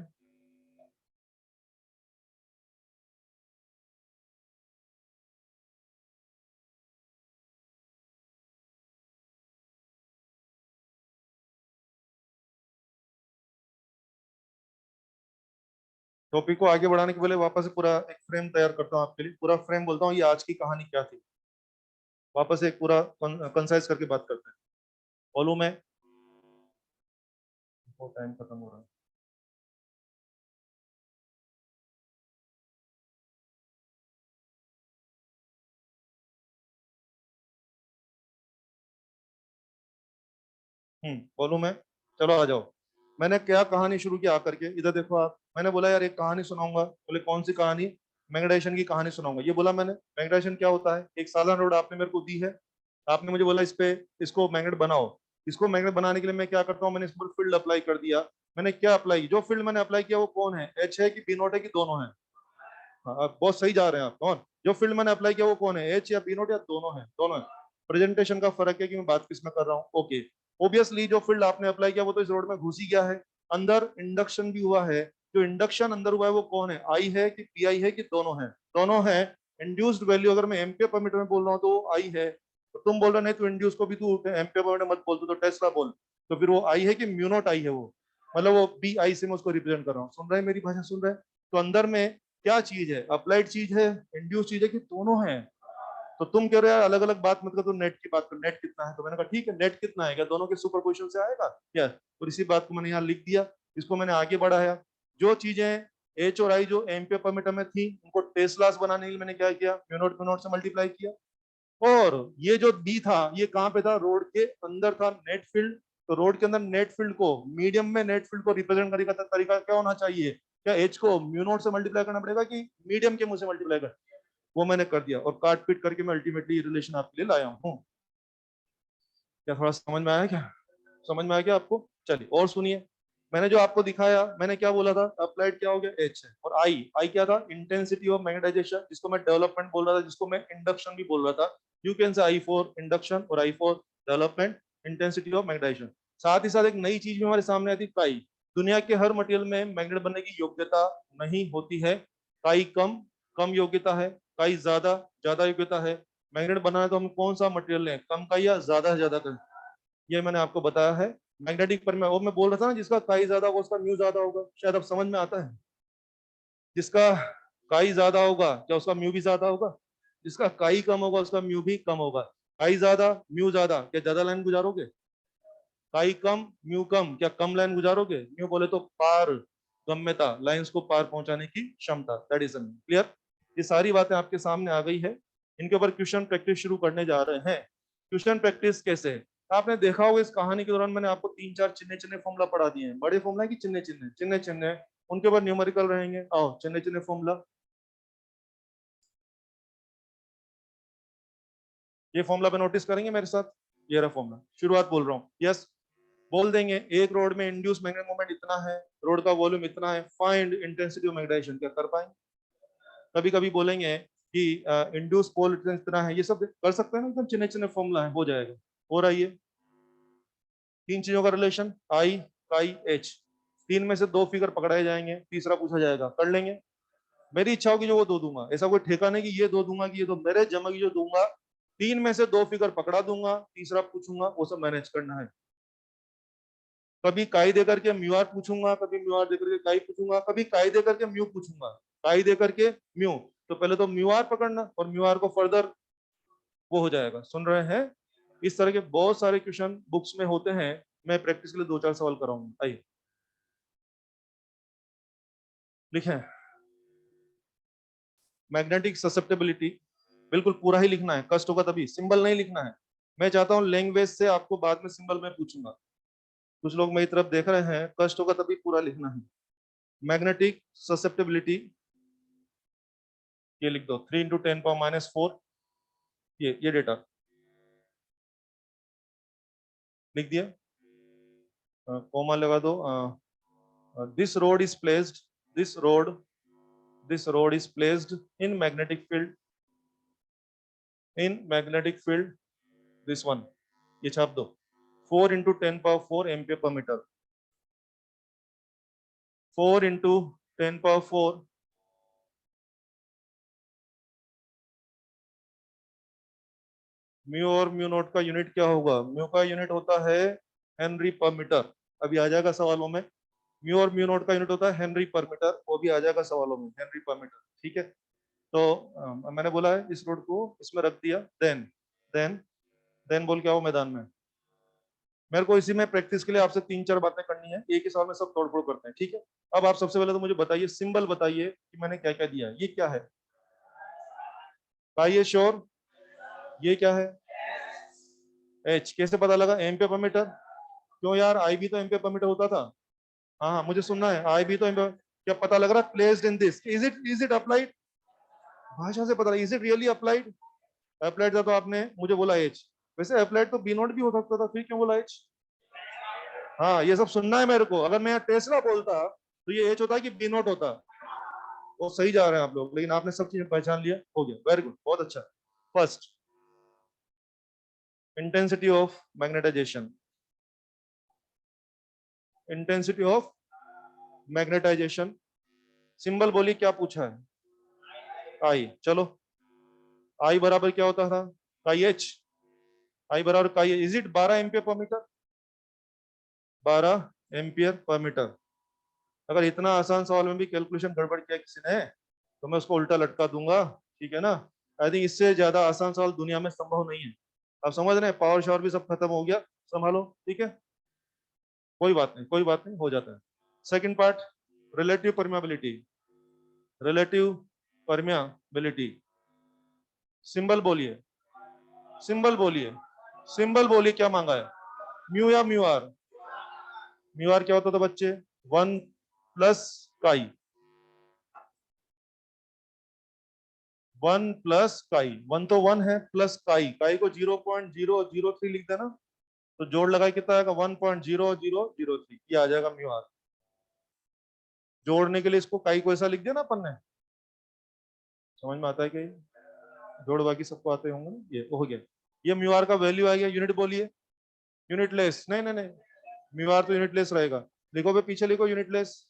टॉपिक को आगे बढ़ाने के पहले वापस से पूरा एक फ्रेम तैयार करता हूँ आपके लिए, पूरा फ्रेम बोलता हूँ, ये आज की कहानी क्या थी, वापस से एक पूरा कंसाइज करके बात करते हैं। बोलूं मैं, वो टाइम खत्म हो रहा है। बोलूं मैं, चलो आ जाओ। मैंने क्या कहानी शुरू की आकर के, इधर देखो आप, मैंने बोला यार एक कहानी सुनाऊंगा, बोले कौन सी कहानी, मैग्नेटाइजेशन की कहानी सुनाऊंगा, ये बोला मैंने। मैग्नेटाइजेशन क्या होता है, एक साधारण रोड आपने मेरे को दी है, आपने मुझे बोला इस पे, इसको मैग्नेट बनाओ। इसको मैग्नेट बनाने के लिए मैं क्या करता हूँ, मैंने इस पर फील्ड अप्लाई कर दिया। मैंने क्या अप्लाई, जो फील्ड मैंने अप्लाई किया वो कौन है, एच है कि बी नोट है कि दोनों है। हाँ, आप बहुत सही जा रहे हैं, आप कौन, जो फील्ड मैंने अप्लाई किया वो कौन है, एच या बी नोट या दोनों है, दोनों है। प्रेजेंटेशन का फर्क है कि मैं बात किस में कर रहा हूँ, ओके। ओबियसली जो फील्ड आपने अप्लाई किया वो तो इस रोड में घुस ही गया है, अंदर इंडक्शन भी हुआ है, जो इंडक्शन अंदर हुआ है वो कौन है, आई है कि पी आई है कि दोनों है, दोनों है। इंड्यूस्ड वैल्यू अगर मैं एम्पियर पर मीटर में बोल रहा हूँ तो आई है, तो तुम बोल रहे नहीं तो इंड्यूस को भी तू एम्पियर पर मीटर मत बोल, तो टेस्ला बोल। तो फिर वो आई है कि म्यूनोट आई है, वो मतलब वो बी आई से मैं उसको रिप्रेजेंट कर रहा हूँ, सुन रहे हैं मेरी भाषा, सुन रहे हैं। तो अंदर में क्या चीज है, अप्लाइड चीज है, इंड्यूस चीज है कि दोनों है। तो तुम कह रहे हो अलग अलग बात मत कर, तो नेट की बात कर, नेट कितना है, तो मैंने कहा ठीक है, नेट कितना है, क्या दोनों के सुपरपोजिशन से आएगा क्या, और इसी बात को मैंने यहाँ लिख दिया, इसको मैंने आगे बढ़ाया। जो चीजें एच और आई जो एम्पियर पर मीटर में थी उनको टेस्लास बनाने के लिए मैंने क्या किया, म्यू नॉट से मल्टीप्लाई किया। और ये जो बी था ये कहाँ पे था, रोड के अंदर था, नेट फील्ड। तो रोड के अंदर नेट फील्ड को, मीडियम में नेट फील्ड को रिप्रेजेंट करने का तरीका क्या होना चाहिए, क्या एच को म्यू नॉट से मल्टीप्लाई करना पड़ेगा कि मीडियम के मुंह से मल्टीप्लाई कर, वो मैंने कर दिया, और काट पीट करके मैं अल्टीमेटली रिलेशन आपके लिए लाया हूँ। क्या थोड़ा समझ में आया क्या, समझ में आया क्या आपको, चलिए और सुनिए। मैंने जो आपको दिखाया, मैंने क्या बोला था, अप्लाइड क्या हो गया, एच है, और आई क्या था, इंटेंसिटी ऑफ मैग्नेटाइजेशन, जिसको मैं डेवलपमेंट बोल रहा था, जिसको मैं इंडक्शन भी बोल रहा था। You can say I for induction और I for development, intensity of magnetization. साथ ही साथ एक नई चीज भी हमारे सामने आती है, काई। दुनिया के हर मटेरियल में मैग्नेट बनने की योग्यता नहीं होती है। काई कम कम योग्यता है, काई ज्यादा ज्यादा योग्यता है। मैग्नेट बनाना है तो हम कौन सा मटेरियल लें, कम का या ज्यादा का, ये मैंने आपको बताया है। मैग्नेटिक पर वो मैं बोल रहा था ना, जिसका काई ज्यादा होगा उसका म्यू ज्यादा होगा, शायद अब समझ में आता है। जिसका काई ज्यादा होगा क्या उसका म्यू भी ज्यादा होगा, जिसका काई कम होगा उसका म्यू भी कम होगा। काई ज्यादा म्यू ज्यादा, क्या ज्यादा लाइन गुजारोगे, काई कम म्यू कम, क्या कम लाइन गुजारोगे। म्यू बोले तो पार गम्यता, लाइंस को पार पहुंचाने की क्षमता, दैट इज क्लियर। ये सारी बातें आपके सामने आ गई है। इनके ऊपर क्वेश्चन प्रैक्टिस शुरू करने जा रहे हैं। क्वेश्चन प्रैक्टिस कैसे है, आपने देखा होगा इस कहानी के दौरान मैंने आपको 3-4 चिन्ह चिन्ह फॉर्मूला पढ़ा दिए हैं। बड़े फॉर्मूला की चिन्ह चिन्ह चिन्ह चिन्ह, उनके ऊपर न्यूमेरिकल रहेंगे। आओ चिन्ह चिन्ह फॉर्मूला, ये फॉर्मूला पे नोटिस करेंगे मेरे साथ। ये रहा फॉर्मूला, शुरुआत बोल रहा हूँ, यस बोल देंगे। एक रोड में इंड्यूस मैग्नेटिक मोमेंट इतना है, रोड का वॉल्यूम इतना है, फाइंड इंटेंसिटी ऑफ मैग्नेटाइजेशन, क्या कर पाएंगे। कभी कभी बोलेंगे कि इंड्यूस पोल इतना है, ये सब कर सकते हैं ना, एकदम चिन्ह चिन्ह फॉर्मूला है, हो जाएगा। हो रहा है ये तीन चीजों का रिलेशन, आई काई एच, तीन में से दो फिगर पकड़ाए जाएंगे, तीसरा पूछा जाएगा, कर लेंगे। मेरी इच्छा होगी जो वो दो दूंगा, ऐसा कोई ठेका नहीं कि ये दो दूंगा कि ये दो, मेरे जमगी जो दूंगा, तीन में से दो फिगर पकड़ा दूंगा, तीसरा पूछूंगा, वो सब मैनेज करना है। कभी काई दे करके म्यू आर पूछूंगा, कभी म्यू आर दे करके काई पूछूंगा, कभी काई दे करके म्यू पूछूंगा, काई दे करके म्यू। तो पहले तो म्यू आर पकड़ना और म्यू आर को फर्दर वो हो जाएगा, सुन रहे हैं। इस तरह के बहुत सारे क्वेश्चन बुक्स में होते हैं। मैं प्रैक्टिस के लिए 2-4 सवाल कराऊंगा। आइए लिखें, मैग्नेटिक ससेप्टेबिलिटी, बिल्कुल पूरा ही लिखना है, कष्ट होगा तभी, सिंबल नहीं लिखना है। मैं चाहता हूं लैंग्वेज से आपको बाद में सिंबल में पूछूंगा, कुछ लोग मेरी तरफ देख रहे हैं, कष्ट होगा तभी पूरा लिखना है। मैग्नेटिक ससेप्टेबिलिटी, ये लिख दो 3 × 10⁻⁴, ये डेटा लिख दिया, कॉमा लगा दो। This road is placed, this road this road is placed in magnetic field, in magnetic field, this one, ये छाप दो। 4 × 10⁻⁴ एम्पियर पर मीटर, 4 × 10⁻⁴, म्यू और म्यू नोट का यूनिट क्या होगा, म्यू का यूनिट होता है हेनरी पर मीटर, अभी आ जाएगा सवालों में। म्यू और म्यू नोट का यूनिट होता है हेनरी पर मीटर, वो भी आ जाएगा सवालों में, हेनरी पर मीटर, ठीक है। तो मैंने बोला है इस रोड को इसमें रख दिया, देन देन बोल के आओ मैदान में। मेरे को इसी में प्रैक्टिस के लिए आपसे 3-4 बातें करनी है, एक ही सवाल में सब तोड़-फोड़ करते हैं, ठीक है। अब आप सबसे पहले तो मुझे बताइए, सिंबल बताइए कि मैंने क्या क्या दिया है। ये क्या है, बताइए श्योर, ये क्या है, एच, कैसे पता लगा, एम्पियर पर मीटर। क्यों यार, आई भी तो एम्पियर पर मीटर होता था। हाँ हाँ मुझे सुनना है, आई भी तो एम्पियर, क्या पता लग रहा है, placed in this, is it applied, भाषा से पता, is it really applied. Applied था तो आपने मुझे बोला एच, वैसे अप्लाइड तो बी नोट भी हो सकता था, फिर क्यों बोला एच। हाँ ये सब सुनना है मेरे को, अगर मैं टेस्ला बोलता तो ये एच होता कि बी नोट होता। वो सही जा रहे हैं आप लोग, लेकिन आपने सब चीजें पहचान लिया, हो गया, वेरी गुड, बहुत अच्छा। First, intensity of magnetisation, intensity of magnetisation, symbol बोली क्या पूछा है, आई, चलो आई बराबर क्या होता था, काई एच, आई बराबर काई, is it 12 ampere per metre, 12 ampere per metre. अगर इतना आसान सवाल में भी कैलकुलेशन गड़बड़ किया किसी ने तो मैं उसको उल्टा लटका दूंगा, ठीक है ना। आई थिंक इससे ज्यादा आसान सवाल दुनिया में संभव नहीं है। आप समझ रहे हैं, पावर शावर भी सब खत्म हो गया, संभालो, ठीक है, कोई बात नहीं, कोई बात नहीं, हो जाता है। Second part, relative permeability, relative permeability, symbol बोलिए, सिंबल बोलिए, सिंबल बोलिए, क्या मांगा है, म्यू या म्यू आर। म्यू आर क्या होता था बच्चे, 1 + काई, 1 तो 1 है, प्लस काई, काई को 0.003 लिख देना, तो जोड़ लगाए कितना आएगा, 1.0003, ये आ जाएगा म्यू आर। जोड़ने के लिए इसको काई को ऐसा लिख दिया ना अपन ने, समझ में आता है कि जोड़ बाकी सबको आते होंगे ना, ये हो गया। ये म्यू आर का वैल्यू आ गया, यूनिट बोलिए। यूनिटलेस, नहीं नहीं नहीं, म्यू आर तो यूनिटलेस रहेगा। लिखो पे पीछे लिखो यूनिटलेस,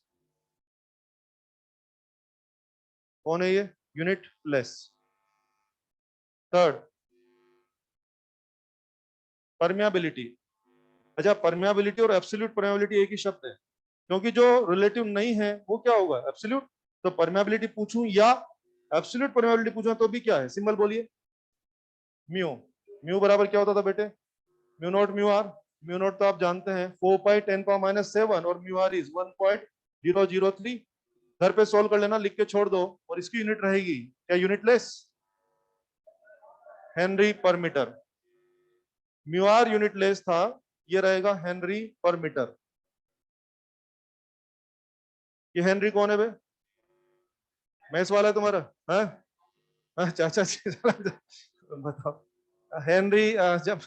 कौन है ये, यूनिटलेस। Third, permeability. अच्छा, परमियाबिलिटी और एब्सोल्यूट परमियाबिलिटी एक ही शब्द है, क्योंकि जो रिलेटिव नहीं है वो क्या होगा, एब्सोल्यूट। तो परमियाबिलिटी पूछूं या एब्सोल्यूट परमियाबिलिटी पूछूं तो भी क्या है, सिंबल बोलिए, म्यू। म्यू बराबर क्या होता था बेटे, mu naught mu R. Mu naught तो आप जानते हैं 4 पाई 10⁻⁷ और म्यू आर इज 1.003। घर पे सोल्व कर लेना, लिख के छोड़ दो, और इसकी यूनिट रहेगी क्या, यूनिटलेस, हेनरी पर मीटर। म्यू आर यूनिटलेस था, ये रहेगा हेनरी पर मीटर। ये हेनरी कौन है बे, मैथ्स वाला है तुम्हारा, है? अच्छा अच्छा अच्छा, बताओ हेनरी। जब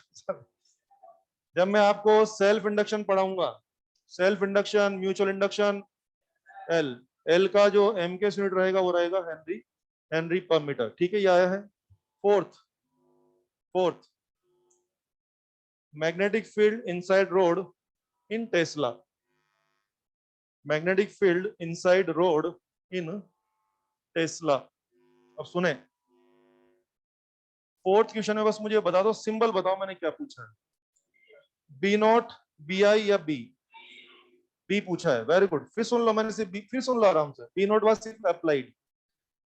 जब मैं आपको सेल्फ इंडक्शन पढ़ाऊंगा, self induction, mutual induction, L, L का जो एम के यूनिट रहेगा वो रहेगा हेनरी, हेनरी पर मीटर। ठीक है, ये आया है। Fourth, fourth, magnetic field inside rod in tesla. Magnetic field inside rod in tesla. अब सुने, फोर्थ क्वेश्चन में बस मुझे बता दो, सिंबल बताओ मैंने क्या पूछा है, बी नॉट, बी आई या बी, बी पूछा है, वेरी गुड। फिर सुन लो, मैंने से फिर सुन लो आराम से। B naught was simply applied,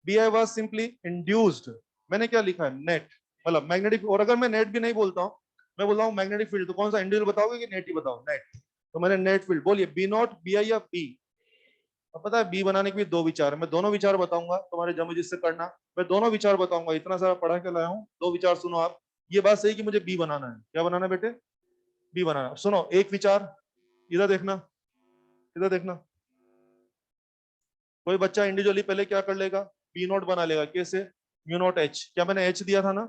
B I was simply induced. मैंने क्या लिखा है, नेट, मतलब मैग्नेटिक। और अगर मैं नेट भी नहीं बोलता हूँ, मैं बोल रहा हूँ मैग्नेटिक फील्ड, तो कौन सा, इंडिविजुअल बताओगे कि नेट ही बताओ, नेट। तो मैंने नेट फील्ड बोलिए, बी नॉट, बी आई या बी। अब पता है बी बनाने के भी दो विचार है, मैं दोनों विचार बताऊंगा, तुम्हारे जमे जिससे करना, मैं दोनों विचार बताऊंगा, इतना सारा पढ़ा के लाया हूँ, दो विचार सुनो आप। ये बात सही कि मुझे बी बनाना है, क्या बनाना है बेटे, बी बनाना। सुनो एक विचार, इधर देखना, इधर देखना। कोई बच्चा इंडिविजुअली पहले क्या कर लेगा, बी नोट बना लेगा, कैसे, म्यू नोट एच, क्या मैंने एच दिया था ना,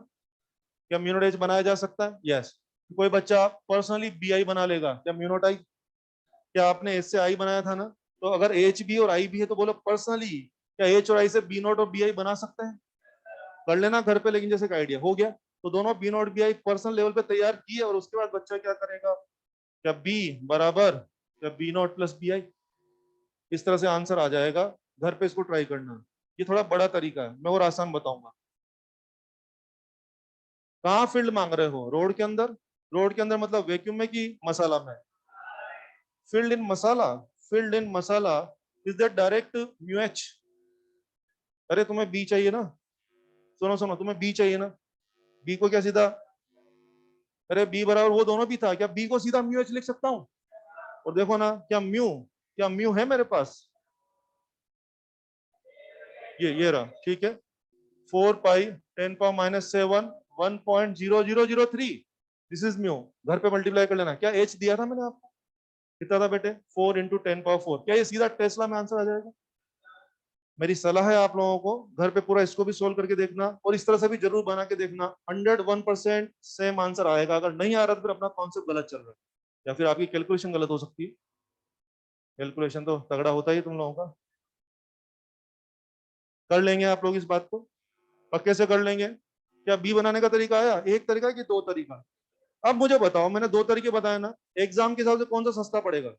क्या म्यू नोट एच बनाया जा सकता है, यस। कोई बच्चा पर्सनली बी आई बना लेगा, क्या म्यू नोट आई, क्या आपने एच से आई बनाया था ना, तो अगर एच भी और आई भी है तो बोलो पर्सनली, क्या एच और आई से बी नोट और बी आई बना सकते हैं, कर लेना घर पे, लेकिन जैसे का आइडिया हो गया। तो दोनों B naught B I personal level पे तैयार किए, और उसके बाद बच्चा क्या करेगा, क्या बी बराबर, क्या B naught plus B I, इस तरह से आंसर आ जाएगा। घर पे इसको ट्राई करना, ये थोड़ा बड़ा तरीका है, मैं और आसान बताऊंगा। कहाँ फील्ड मांग रहे हो, रोड के अंदर, रोड के अंदर मतलब वैक्यूम में कि मसाला में, field in masala, field in masala is that direct mu H. अरे तुम्हें बी चाहिए ना, सुनो सुनो, तुम्हें बी चाहिए ना, बी को क्या सीधा, अरे बी बराबर वो दोनों भी था, क्या बी को सीधा म्यू एच लिख सकता हूँ, और देखो ना, क्या म्यू है मेरे पास, ये रहा, ठीक है। 4 पाई 10⁻⁷ 1.0003, दिस इज म्यू। घर पे मल्टीप्लाई कर लेना, क्या एच दिया था मैंने आपको, कितना था बेटे, 4 × 10⁴। क्या ये सीधा टेस्ला में आंसर आ जाएगा। मेरी सलाह है आप लोगों को, घर पे पूरा इसको भी सोल्व करके देखना, और इस तरह से भी जरूर बना के देखना, 101% सेम आंसर आएगा। अगर नहीं आ रहा तो फिर अपना कॉन्सेप्ट गलत चल रहा है, या फिर आपकी कैलकुलेशन गलत हो सकती है। कैलकुलेशन तो तगड़ा होता ही तुम लोगों का। कर लेंगे आप लोग इस बात को, पक्के से कर लेंगे। क्या बी बनाने का तरीका आया, एक तरीका कि दो तरीका। अब मुझे बताओ, मैंने दो तरीके बताए ना, एग्जाम के हिसाब से कौन सा सस्ता पड़ेगा,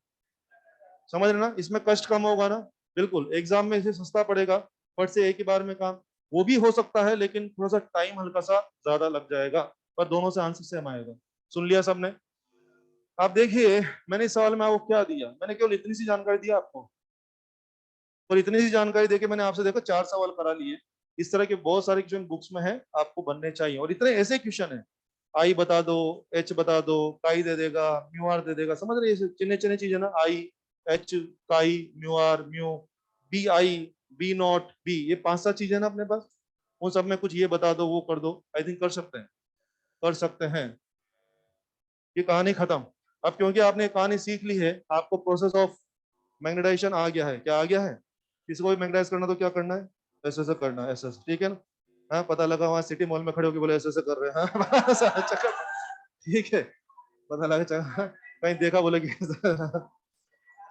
समझ रहे ना, इसमें कष्ट कम होगा ना, बिल्कुल एग्जाम में इसे सस्ता पड़ेगा, फट से एक ही बार में काम, वो भी हो सकता है, लेकिन थोड़ा सा टाइम हल्का सा ज्यादा लग जाएगा, पर दोनों से आंसर सेम आएगा। सुन लिया सबने। आप देखिए, मैंने इस सवाल में आपको क्या दिया, मैंने केवल इतनी सी जानकारी दी आपको, और इतनी सी जानकारी देके मैंने आपसे देखो 4 सवाल करा लिए। इस तरह के बहुत सारे क्वेश्चन बुक्स में है, आपको बनने चाहिए, और इतने ऐसे क्वेश्चन है, आई बता दो, एच बता दो, काई दे देगा, म्यू आर दे देगा, समझ रहे, चिन्ह चिन्ह चीजें ना, I, H, chi, mu R, mu, B I, B naught, B, ये 5-7 चीजें ना अपने पास, उन सब में कुछ ये बता दो, वो कर दो, आई थिंक कर सकते हैं, कर सकते हैं। ये कहानी खत्म। अब क्योंकि आपने कहानी सीख ली है, आपको प्रोसेस ऑफ मैग्नेटाइजेशन आ गया है, क्या आ गया है, किसी को भी मैग्नेटाइज करना तो क्या करना है, ऐसे ऐसे करना है, ऐसे ऐसे, ठीक है ना। हाँ, पता लगा वहां सिटी मॉल में खड़े होकर बोले ऐसे ऐसे कर रहे हैं, हाँ बस, चक्कर, ठीक है, पता लगा, कहीं देखा बोले कि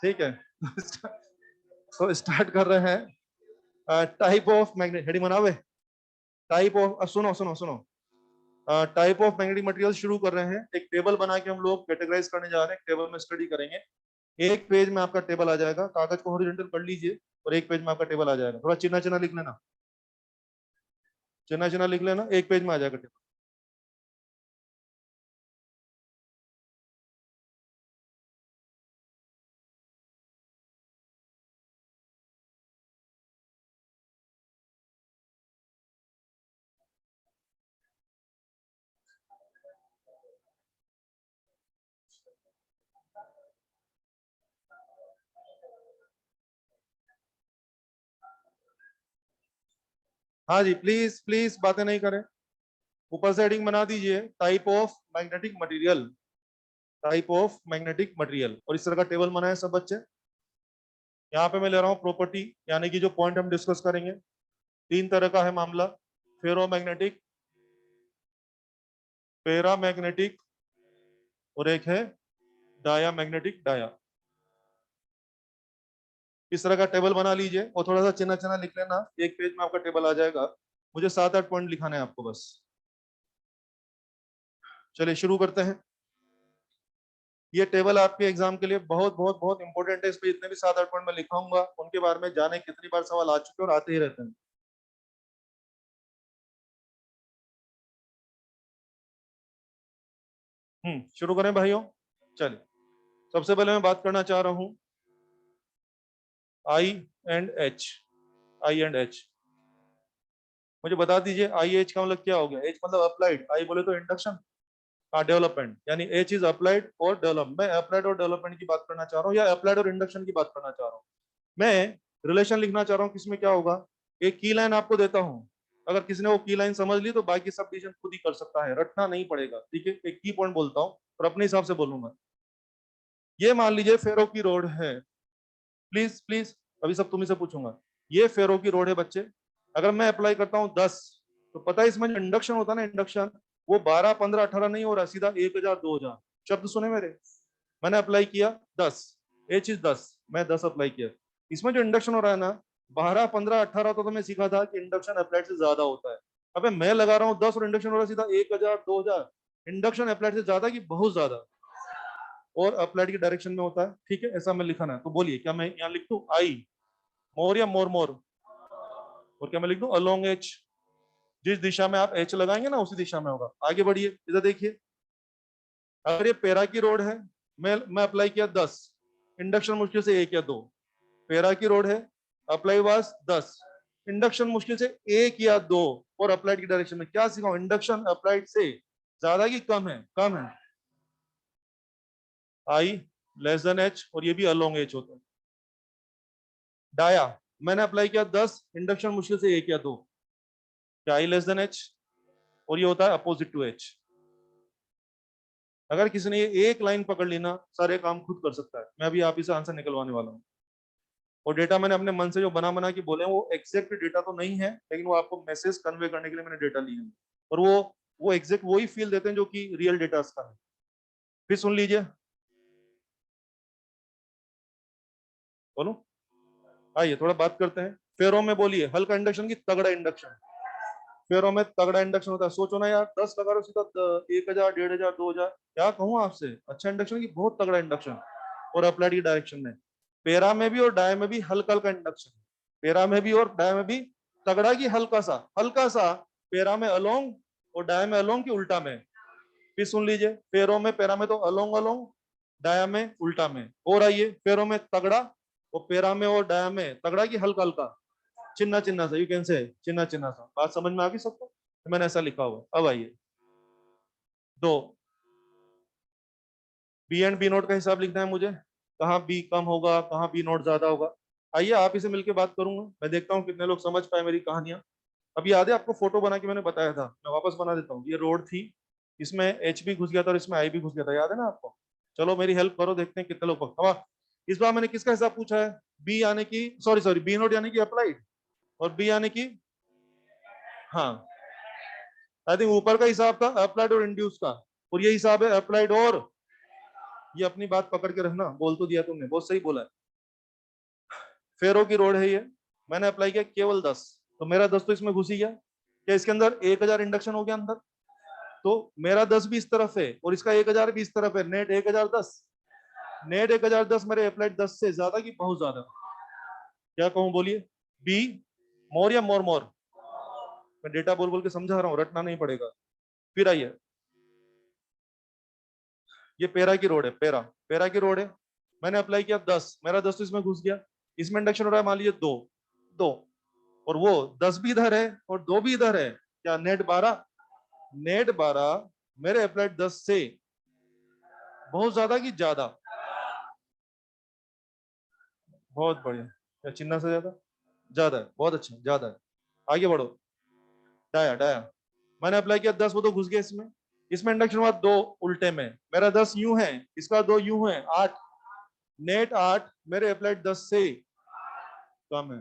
ठीक है। तो स्टार्ट कर रहे हैं। टाइप ऑफ मैग्नेट हेडिंग बनावे। टाइप ऑफ, सुनो सुनो सुनो, टाइप ऑफ मैग्नेटिक मटेरियल शुरू कर रहे हैं। एक टेबल बना के हम लोग कैटेगराइज करने जा रहे हैं, टेबल में स्टडी करेंगे। एक पेज में आपका टेबल आ जाएगा, कागज को हॉरिजॉन्टल कर लीजिए और एक पेज में आपका टेबल आ जाएगा। थोड़ा चिन्ह चिन्ह लिख लेना, चिन्ह चिन्ह लिख लेना, एक पेज में आ जाएगा टेबल। हाँ जी, प्लीज प्लीज बातें नहीं करें। ऊपर से हेडिंग बना दीजिए, type of magnetic material, type of magnetic material, और इस तरह का टेबल बनाए सब बच्चे। यहाँ पे मैं ले रहा हूँ प्रॉपर्टी, यानी कि जो पॉइंट हम डिस्कस करेंगे। तीन तरह का है मामला, फेरोमैग्नेटिक, पैरामैग्नेटिक, और एक है डायामैग्नेटिक। डाया, इस तरह का टेबल बना लीजिए और थोड़ा सा चिन्ह चिन्ह लिख लेना, एक पेज में आपका टेबल आ जाएगा। मुझे 7-8 पॉइंट लिखाने हैं आपको बस। चलिए शुरू करते हैं। ये टेबल आपके एग्जाम के लिए बहुत बहुत बहुत इंपॉर्टेंट है। इस पे जितने भी 7-8 पॉइंट मैं लिखाऊंगा उनके बारे में जाने कितनी बार सवाल आ चुके हैं और आते ही रहते हैं। शुरू करें भाइयों। चलिए, सबसे पहले मैं बात करना चाह रहा हूं I and H. I and H, मुझे बता दीजिए आई एच का मतलब क्या हो गया। एच मतलब अप्लाइड, आई बोले तो इंडक्शन, डेवलपमेंट, यानी एच इज अप्लाइड और डेवलप। मैं अप्लाइड और डेवलपमेंट की बात करना चाह रहा हूँ, या अप्लाइड और इंडक्शन की बात करना चाह रहा हूँ। मैं रिलेशन लिखना चाह रहा हूँ, किसमें क्या होगा। एक की लाइन आपको देता हूँ, अगर किसी ने वो की लाइन समझ ली तो बाकी सब डिवीजन खुद ही कर सकता है, रटना नहीं पड़ेगा। ठीक है, एक की पॉइंट बोलता हूँ और अपने हिसाब से बोलूंगा। ये मान लीजिए फेरो की रोड है। प्लीज प्लीज, अभी सब तुम्ही से पूछूंगा। ये फेरो की रोड है बच्चे। अगर मैं अप्लाई करता हूँ 10, तो पता है इसमें जो इंडक्शन होता है ना, इंडक्शन, वो 12, 15, 18 नहीं हो रहा, सीधा 1000, 2000। शब्द सुने मेरे। मैंने अप्लाई किया 10, एच इज 10, मैं 10 अप्लाई किया। इसमें जो इंडक्शन हो रहा है ना, 12, 15, 18 तो मैं सीखा था कि इंडक्शन अप्लाइड से ज्यादा होता है। अबे मैं लगा रहा हूँ 10 और इंडक्शन हो रहा है सीधा 1000, 2000। इंडक्शन अप्लाइड से ज्यादा कि बहुत ज्यादा, और अप्लाइड की डायरेक्शन में होता है। ठीक है, ऐसा मैं लिखा है। तो बोलिए, क्या मैं यहाँ लिख दूं आई मोर या मोर मोर, और क्या मैं लिख दूं अलोंग एच। जिस दिशा में आप एच लगाएंगे ना उसी दिशा में होगा। आगे बढ़िए, इधर देखिए। अगर ये पेरा की रोड है, मैं अप्लाई किया 10, इंडक्शन मुश्किल से 1 या 2। पेरा की रोड है, अप्लाई वास 10, इंडक्शन मुश्किल से 1 या 2, और अप्लाइड की डायरेक्शन में क्या सीखा, इंडक्शन अप्लाइड से ज्यादा की कम है, कम है। आई लेस देन एच, और ये भी अलोंग एच होता है। डाया, मैंने अप्लाई किया 10, इंडक्शन मुश्किल से 1 या 2, क्या आई लेस देन एच, और ये होता है अपोजिट टू एच। अगर किसी ने ये एक लाइन पकड़ ली ना, सारे काम खुद कर सकता है। मैं अभी आप इसे आंसर निकलवाने वाला हूँ। और डेटा मैंने अपने मन से जो बना बना के बोले हैं, वो एग्जैक्ट डेटा तो नहीं है, लेकिन वो आपको मैसेज कन्वे करने के लिए मैंने डेटा लिए हैं। और वो एग्जैक्ट वही फील देते हैं जो कि रियल डेटा का है। फिर सुन लीजिए, बोलो। आइए थोड़ा बात करते हैं। फेरो में बोलिए हल्का इंडक्शन की तगड़ा इंडक्शन। फेरो में तगड़ा इंडक्शन होता है। सोचो ना यार, 10 लगा रहे हो सीधा 1000, 1500, 2000। क्या कहूँ आपसे, अच्छा इंडक्शन की बहुत तगड़ा इंडक्शन, और अप्लाइड की डायरेक्शन में। पेरा में भी और डाय में भी हल्का हल्का इंडक्शन, पेरा में भी और डाय में भी तगड़ा की हल्का सा, हल्का सा। पेरा में अलोंग और डाय में अलोंग की उल्टा में। फिर सुन लीजिए, फेरो में पेरा में तो अलोंग अलोंग, डाया में उल्टा में। और आइए, फेरो में तगड़ा, और पेरा में और डाया में तगड़ा की हल्का हल्का, चिन्ना चिन्ना सा, यू कैन से चिन्ना चिन्ना सा। बात समझ में आ गई सबको, तो मैंने ऐसा लिखा हुआ। अब आइए, दो बी एंड बी नोट का हिसाब लिखना है मुझे। कहाँ बी कम होगा, कहाँ बी नोट ज्यादा होगा। आइए आप इसे मिलकर बात करूंगा, मैं देखता हूँ कितने लोग समझ पाए मेरी कहानियां। अब याद है आपको, फोटो बना के मैंने बताया था, मैं वापस बना देता हूँ। ये रोड थी, इसमें एच भी घुस गया था और इसमें आई भी घुस गया था, याद है ना आपको। चलो मेरी हेल्प करो, देखते हैं कितने लोग अब। इस बार मैंने किसका हिसाब पूछा है, बी यानी कि सॉरी सॉरी बी नोट यानी कि अप्लाइड, और बी यानी कि, हाँ, आई थिंक ऊपर का हिसाब था अप्लाइड और इंड्यूस का, और ये हिसाब है अप्लाइड और, ये अपनी बात पकड़ के रखना, बोल तो दिया तुमने, बहुत सही बोला है। फेरो की रोड है ये, मैंने अप्लाई किया केवल 10, तो मेरा 10 तो इसमें घुस ही गया। क्या इसके अंदर 1000 इंडक्शन हो गया अंदर? तो मेरा 10 भी इस तरफ है और इसका 1000 भी इस तरफ है, नेट 1010। नेट 1010 मेरे अप्लाइड 10 से ज्यादा की बहुत ज्यादा? क्या कहूं बोलिए? बी मोर या मोर मोर? मैं डेटा बोल बोल के समझा रहा हूँ, रटना नहीं पड़ेगा। फिर आइए, ये पेरा की रोड है, पेरा पेरा की रोड है, मैंने अप्लाई किया 10, मेरा 10 तो इसमें घुस गया। इसमें इंडक्शन हो रहा है मान लीजिए 2, 2, और वो 10 भी इधर है और 2 भी इधर है, क्या नेट 12? नेट 12 मेरे अप्लाइड 10 से बहुत ज्यादा की ज्यादा? बहुत बढ़िया। क्या चिन्ह से ज्यादा? ज्यादा है, बहुत अच्छा, ज्यादा है। आगे बढ़ो, डाया डाया, मैंने अप्लाई किया 10, वो तो घुस गया इसमें। इसमें इंडक्शन हुआ 2 उल्टे में, मेरा 10 यूं है, इसका 2 यूं है, 8, नेट 8 मेरे अप्लाइड 10 से कम है।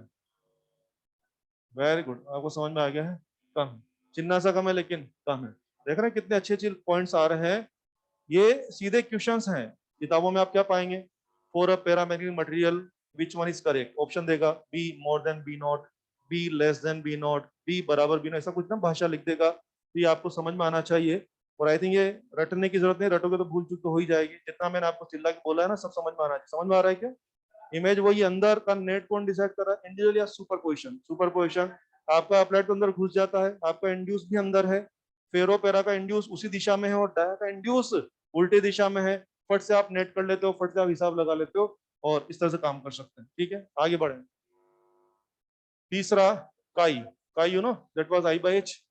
वेरी गुड, आपको समझ में आ गया है? कम है, चिन्ह सा कम है लेकिन कम है। देख रहे हैं कितने अच्छे अच्छे पॉइंट्स आ रहे हैं? ये सीधे क्वेश्चंस हैं, किताबों में आप क्या पाएंगे? For a paramagnetic material which one is correct, option देगा B more than B naught, B less than B naught, B बराबर बी नॉट, ऐसा कुछ ना भाषा लिख देगा, तो ये आपको समझ में आना चाहिए। और आई थिंक ये रटने की जरूरत नहीं, रटोगे तो भूल चूक तो हो ही जाएगी। जितना मैंने आपको चिल्ला के बोला है ना, सब समझ में आना चाहिए। समझ में आ रहा है क्या? इमेज वही, अंदर का नेट कौन डिसाइड कर रहा है? इंडिविजुअल या सुपर पोजिशन? Super position. आपका अप्लाइड तो अंदर घुस जाता है, आपका इंड्यूस भी अंदर है, फेरो पेरा का इंड्यूस उसी दिशा में है और डाया का इंड्यूस उल्टी दिशा में है। फट से आप नेट कर लेते हो, फट से आप हिसाब लगा लेते हो और इस तरह से काम कर सकते हैं। ठीक है, आगे बढ़े। तीसरा, काई। काई you know that was I by H.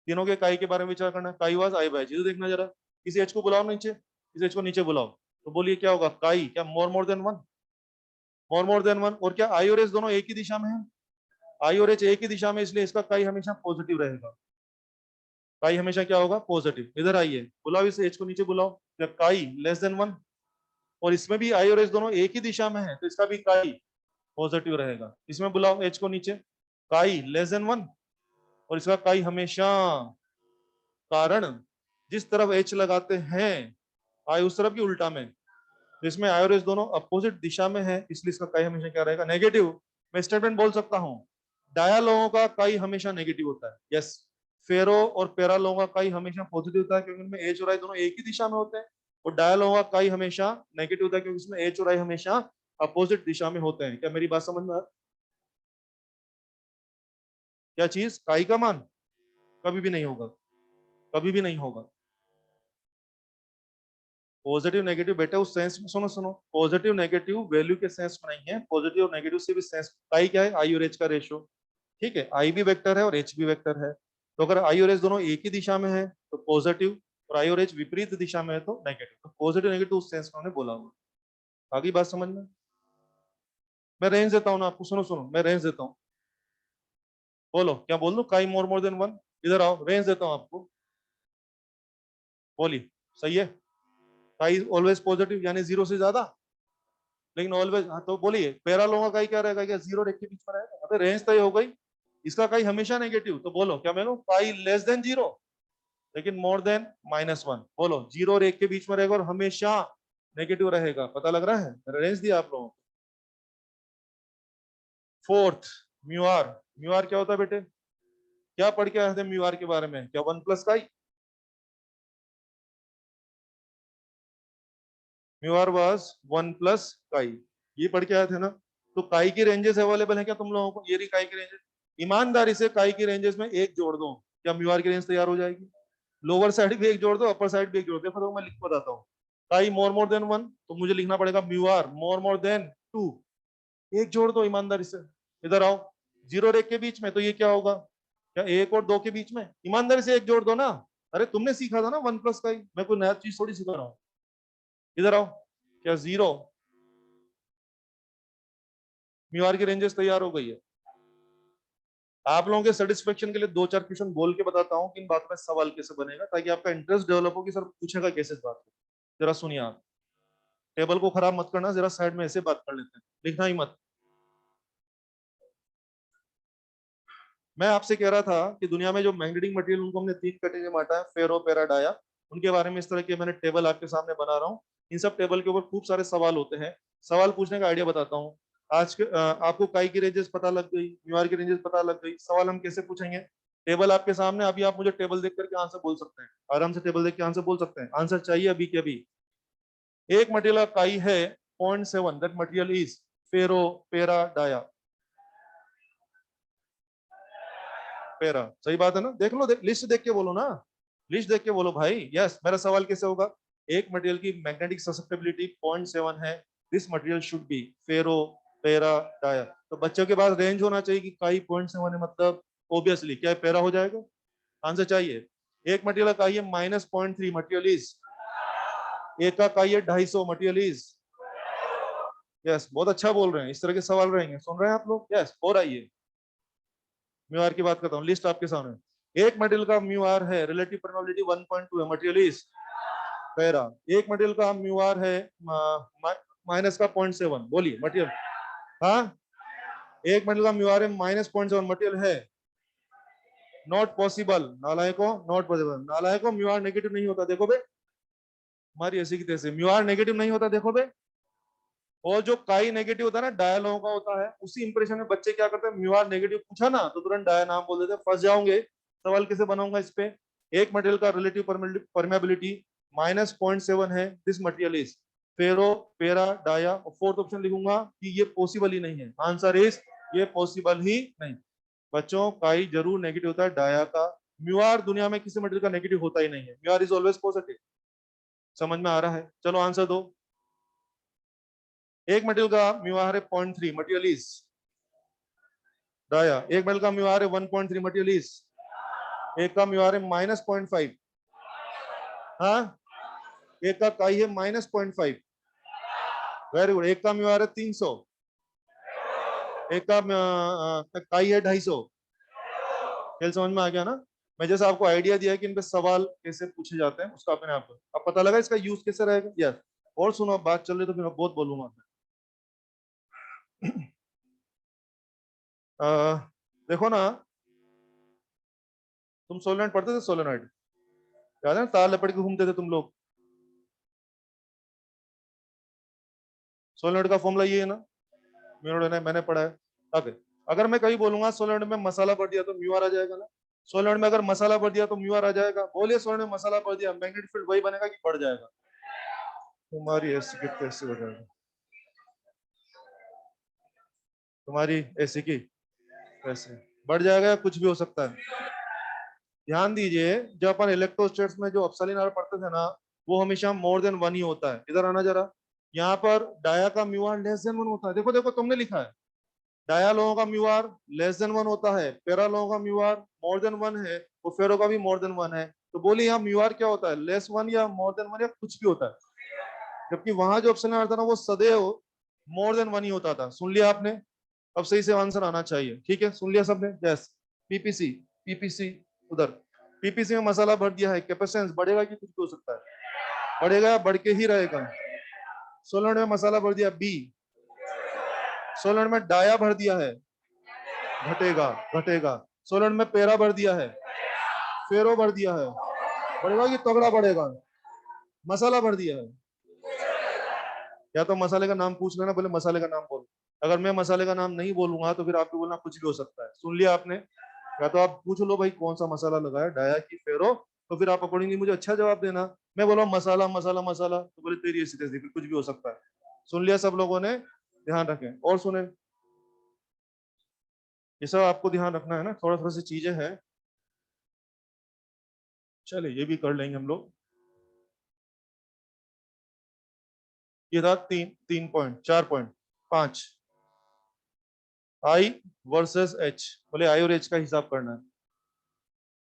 तीनों के काई के बारे में विचार करना। काई वाज आई बाय एच, देखना जरा, इस एच को बुलाओ नीचे, इस एच को नीचे बुलाओ, तो बोलिए क्या होगा? काई क्या मोर देन वन? मोर देन वन। और क्या आई और एच दोनों एक ही दिशा में है? आई और एच एक ही दिशा में, इसलिए इसका काई हमेशा पॉजिटिव रहेगा। काई हमेशा क्या होगा? पॉजिटिव। इधर आइए, बुलाओ इस एच को नीचे बुलाओ, क्या काई लेस देन वन? और इसमें भी आई और एच दोनों एक ही दिशा में है, तो इसका भी काई पॉजिटिव रहेगा। इसमें बुलाओ एच को नीचे, काई लेस देन वन, और इसका काई हमेशा, कारण जिस तरफ एच लगाते हैं आई उस तरफ की उल्टा में, जिसमें आई और एच दोनों अपोजिट दिशा में है, इसलिए इसका काई हमेशा क्या रहेगा? नेगेटिव। मैं स्टेटमेंट बोल सकता हूँ, डाया लोगों का काई हमेशा नेगेटिव होता है। यस, फेरो और पेरा लोगों का काई हमेशा पॉजिटिव होता है, क्योंकि उनमें एच और आई दोनों एक ही दिशा में होते हैं। और डाया लोगों का काई हमेशा नेगेटिव होता है, क्योंकि इसमें एच और आई हमेशा अपोजिट दिशा में होते हैं। क्या मेरी बात समझ में आ? क्या चीज? काई का मान कभी भी नहीं होगा, कभी भी नहीं होगा। पॉजिटिव नेगेटिव बेटा उस सेंस में, सुनो सुनो, पॉजिटिव नेगेटिव वैल्यू के सेंस में नहीं है, पॉजिटिव और नेगेटिव से भी सेंस। काई क्या है? आई और एच का रेशो। ठीक है, आई भी वेक्टर है और एच भी वेक्टर है, तो अगर आई और एच दोनों एक ही दिशा में है तो पॉजिटिव, और आई और एच विपरीत दिशा में है तो नेगेटिव। तो पॉजिटिव नेगेटिव उस सेंस में उन्होंने बोला हुआ। आगे बात समझ में? मैं रेंज देता हूँ ना आपको, सुनो सुनो, मैं रेंज देता हूँ। बोलो, क्या बोल दू? काई मोर देन वन? इधर आओ, रेंज देता हूँ आपको, बोलिए। सही है, काई ऑलवेज पॉजिटिव यानी 0 से ज्यादा, लेकिन ऑलवेज, हाँ तो बोलिए पैरा लोगों का ही क्या रहेगा? क्या 0 और 1 के बीच में रहेगा? अबे रेंज तय हो गई, इसका काई हमेशा नेगेटिव, तो बोलो क्या? मैं काई लेस देन 0 लेकिन मोर देन -1, बोलो 0 और 1 के बीच में रहेगा और हमेशा नेगेटिव रहेगा। पता लग रहा है? रेंज दिया आप लोगों को। Fourth, mu r. म्यूआर क्या होता है बेटे? क्या पढ़ के आए थे म्यूआर के बारे में? क्या 1 plus chi? Mu r was 1 plus chi, ये पढ़ के आए थे ना? तो काई की रेंजेस अवेलेबल है क्या तुम लोगों को? ये रही काई की रेंजेस। ईमानदारी से काई की रेंजेस में एक जोड़ दो, क्या म्यूआर की रेंज तैयार हो जाएगी? लोअर साइड भी एक जोड़ दो, अपर साइड भी एक जोड़ दो। देखो मैं लिख के बताता हूँ, काई मोर देन वन, तो मुझे लिखना पड़ेगा म्यूआर मोर देन टू। एक जोड़ दो ईमानदारी से, इधर आओ, 0 और 1 के बीच में, तो ये क्या होगा? क्या 1 और 2 के बीच में? ईमानदारी से एक जोड़ दो ना। अरे तुमने सीखा था ना 1 प्लस काई, मैं कोई नया चीज थोड़ी सिखा रहा हूँ। इधर आओ, क्या 0? म्यूआर की रेंजेस तैयार हो गई है। आप लोगों के सेटिस्फेक्शन के लिए 2-4 क्वेश्चन बोल के बताता हूँ कि इन बातों में सवाल कैसे बनेगा, ताकि आपका इंटरेस्ट डेवलप हो कि सर पूछेगा कैसे इस बात को। जरा सुनिए आप, टेबल को खराब मत करना, जरा साइड में ऐसे बात कर लेते हैं, लिखना ही मत। मैं आपसे कह रहा था कि दुनिया में जो मैग्नेटिक मटेरियल, उनको हमने 3 कैटेगरी में बांटा है, फेरो पेरा डाया। उनके बारे में इस तरह के मैंने टेबल आपके सामने बना रहा हूँ। इन सब टेबल के ऊपर खूब सारे सवाल होते हैं। सवाल पूछने का आइडिया बताता हूँ। आज के आपको काई की रेंजेस पता लग गई, म्यू आर की रेंजेस पता लग गई। सवाल हम कैसे पूछेंगे? टेबल आपके सामने, अभी आप मुझे टेबल देख करके आंसर बोल सकते हैं, आराम से टेबल देख के आंसर बोल सकते हैं। आंसर चाहिए अभी के अभी। एक मटेरियल का काई है 0.7, दैट मटेरियल इज फेरो, पेरा, डाया। पेरा, सही बात है ना? देख लो, लिस्ट देख के बोलो ना, लिस्ट देख के बोलो भाई। यस, मेरा सवाल कैसे होगा? एक मटेरियल की मैग्नेटिक ससेप्टेबिलिटी 0.7 है, दिस मटेरियल शुड बी फेरो, पेरा, डाया। तो बच्चों के पास रेंज होना चाहिए कि काई 0.7 है, मतलब ऑब्वियसली क्या है, पेरा हो जाएगा। आंसर चाहिए। एक मटेरियल का काई है -0.3, मटेरियल इज। एक का काई है 250, मटेरियल इज। यस, बहुत अच्छा बोल रहे हैं, इस तरह के सवाल रहेंगे, सुन रहे हैं आप लोग? यस, और आइए म्यू आर की बात करता हूँ, लिस्ट आपके सामने। एक मटेरियल का म्यू आर है रिलेटिव परमेबिलिटी 1.2 है, मटेरियल इज पैरा। एक मटेरियल का म्यू आर है माइनस का 0.7, बोलिए मटेरियल। हाँ, एक मटेरियल का म्यू आर है -0.7, मटेरियल है नॉट पॉसिबल। नालायको, नॉट पॉसिबल। नालायको, म्यू आर नेगेटिव नहीं होता, देखो बे, हमारी ऐसी की तैसे म्यू आर नेगेटिव नहीं होता, देखो बे। और जो काई नेगेटिव होता है ना, डाया लोगों का होता है, उसी इंप्रेशन में बच्चे क्या करते हैं, म्यू आर नेगेटिव पूछा ना तो तुरंत डाया नाम बोल देते हैं, फंस जाओगे। सवाल कैसे बनाऊंगा इस पे? एक मटेरियल का रिलेटिव परमेबिलिटी -0.7 है, दिस मटेरियल इज फेरो, पेरा, डाया। और फोर्थ ऑप्शन लिखूंगा कि ये पॉसिबल ही नहीं है। आंसर इज ये पॉसिबल ही नहीं। बच्चों, काई जरूर नेगेटिव होता है डाया का। म्यू आर दुनिया में किसी मटेरियल का नेगेटिव होता ही नहीं है, mu R is always positive. समझ में आ रहा है? चलो आंसर दो। एक मटेरियल का म्यू आर है 0.3, मटेरियल इज डाया। एक मटेरियल का म्यू आर है 1.3, मटेरियल इज। एक का म्यू आर है -0.5। हाँ, एक का काई है -0.5। Very good. एक का म्यू आर है 300। एक का काई है 250। खेल समझ में आ गया ना? मैं जैसे आपको आइडिया दिया है कि इन पे सवाल कैसे पूछे जाते हैं, उसका अपने आप अब पता लगा इसका यूज कैसे रहेगा। यस, और सुनो, बात चल रही तो फिर मैं बहुत बोलूंगा। देखो ना, तुम सोलेनोइड पढ़ते थे? सोलेनोइड याद है ना, तार लपट के घूमते थे तुम लोग। सोलेनोइड का फॉर्मूला ये है ना, मैंने पढ़ा है। ओके, अगर मैं कहीं बोलूंगा सोलेनोइड में मसाला भर दिया तो म्यू आर आ जाएगा ना? सोलेनोइड में अगर मसाला भर दिया तो म्यू आर आ जाएगा। बोलिए, सोलेनोइड में मसाला भर दिया, मैग्नेटिक फील्ड वही बनेगा कि बढ़ जाएगा? तुम्हारी ऐसी की कैसे हो जाएगा? तुम्हारी ऐसी की कैसे बढ़ जाएगा? या कुछ भी हो सकता है। ध्यान दीजिए, जब अपन इलेक्ट्रोस्टेट्स में जो अपसाइलिन आर पढ़ते थे ना, वो हमेशा मोर देन वन ही होता है। इधर आना जरा। यहाँ पर डाया का mu R less than one होता है। देखो देखो, तुमने लिखा है डाया लोगों का mu R less than one होता है, पेरा लोगों का mu R more than one है, और फेरो का भी मोर देन वन है। तो बोलिए यहाँ म्यू आर क्या होता है, लेस वन या मोर देन वन या कुछ भी होता है? जबकि वहां जो ऑप्शन आता ना, वो सदैव मोर देन वन ही होता था। सुन लिया आपने? अब सही से आंसर आना चाहिए। ठीक है, सुन लिया सबने? यस। पीपीसी, पीपीसी उधर। पीपीसी में मसाला भर दिया है, कैपेसिटेंस बढ़ेगा कि कुछ भी हो सकता है? बढ़ेगा या बढ़ के ही रहेगा? सोलर में मसाला भर दिया, बी। सोलर में डाया भर दिया है, घटेगा, घटेगा। सोलर में पेरा भर दिया है, फेरो भर दिया है, बढ़ेगा कि तगड़ा बढ़ेगा? मसाला भर दिया है। या तो मसाले का नाम पूछ लेना, बोले मसाले का नाम बोल। अगर मैं मसाले का नाम नहीं बोलूंगा तो फिर आपको बोलना कुछ भी हो सकता है। सुन लिया आपने? या तो आप पूछ लो भाई कौन सा मसाला लगाया, डाया की फेरो, तो फिर आप अकॉर्डिंगली मुझे अच्छा जवाब देना। मैं बोला मसाला मसाला मसाला, तो बोले तेरी ऐसी तैसी, फिर कुछ भी हो सकता है। सुन लिया सब लोगों ने? ध्यान रखें और सुने, ये सब आपको ध्यान रखना है ना, थोड़ा थोड़ा सी चीजें हैं। चलिए ये भी कर लेंगे हम लोग। ये था तीन, 3 पॉइंट, 4 पॉइंट, 5। आई वर्सेस एच, बोले आई और एच का हिसाब करना है।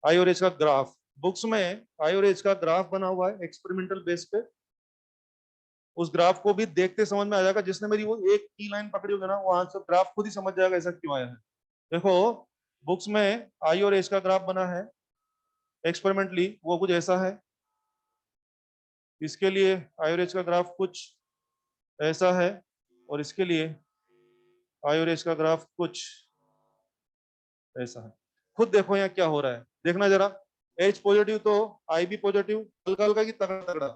आई और एच का ग्राफ, बुक्स में आई और एच का ग्राफ बना हुआ है एक्सपेरिमेंटल बेस पे। उस ग्राफ को भी देखते समझ में आ जाएगा, जिसने मेरी वो एक की लाइन पकड़ी होगी ना, वो आंसर ग्राफ खुद ही समझ जाएगा ऐसा क्यों आया है। देखो, बुक्स में आई और एच का ग्राफ बना है एक्सपेरिमेंटली, वो कुछ ऐसा है। इसके लिए आई और एच का ग्राफ कुछ ऐसा है, और इसके लिए आई और एच का ग्राफ कुछ ऐसा है। खुद देखो यहाँ क्या हो रहा है, देखना जरा। एच पॉजिटिव तो आई भी पॉजिटिव, हल्का हल्का की तगड़ा तगड़ा।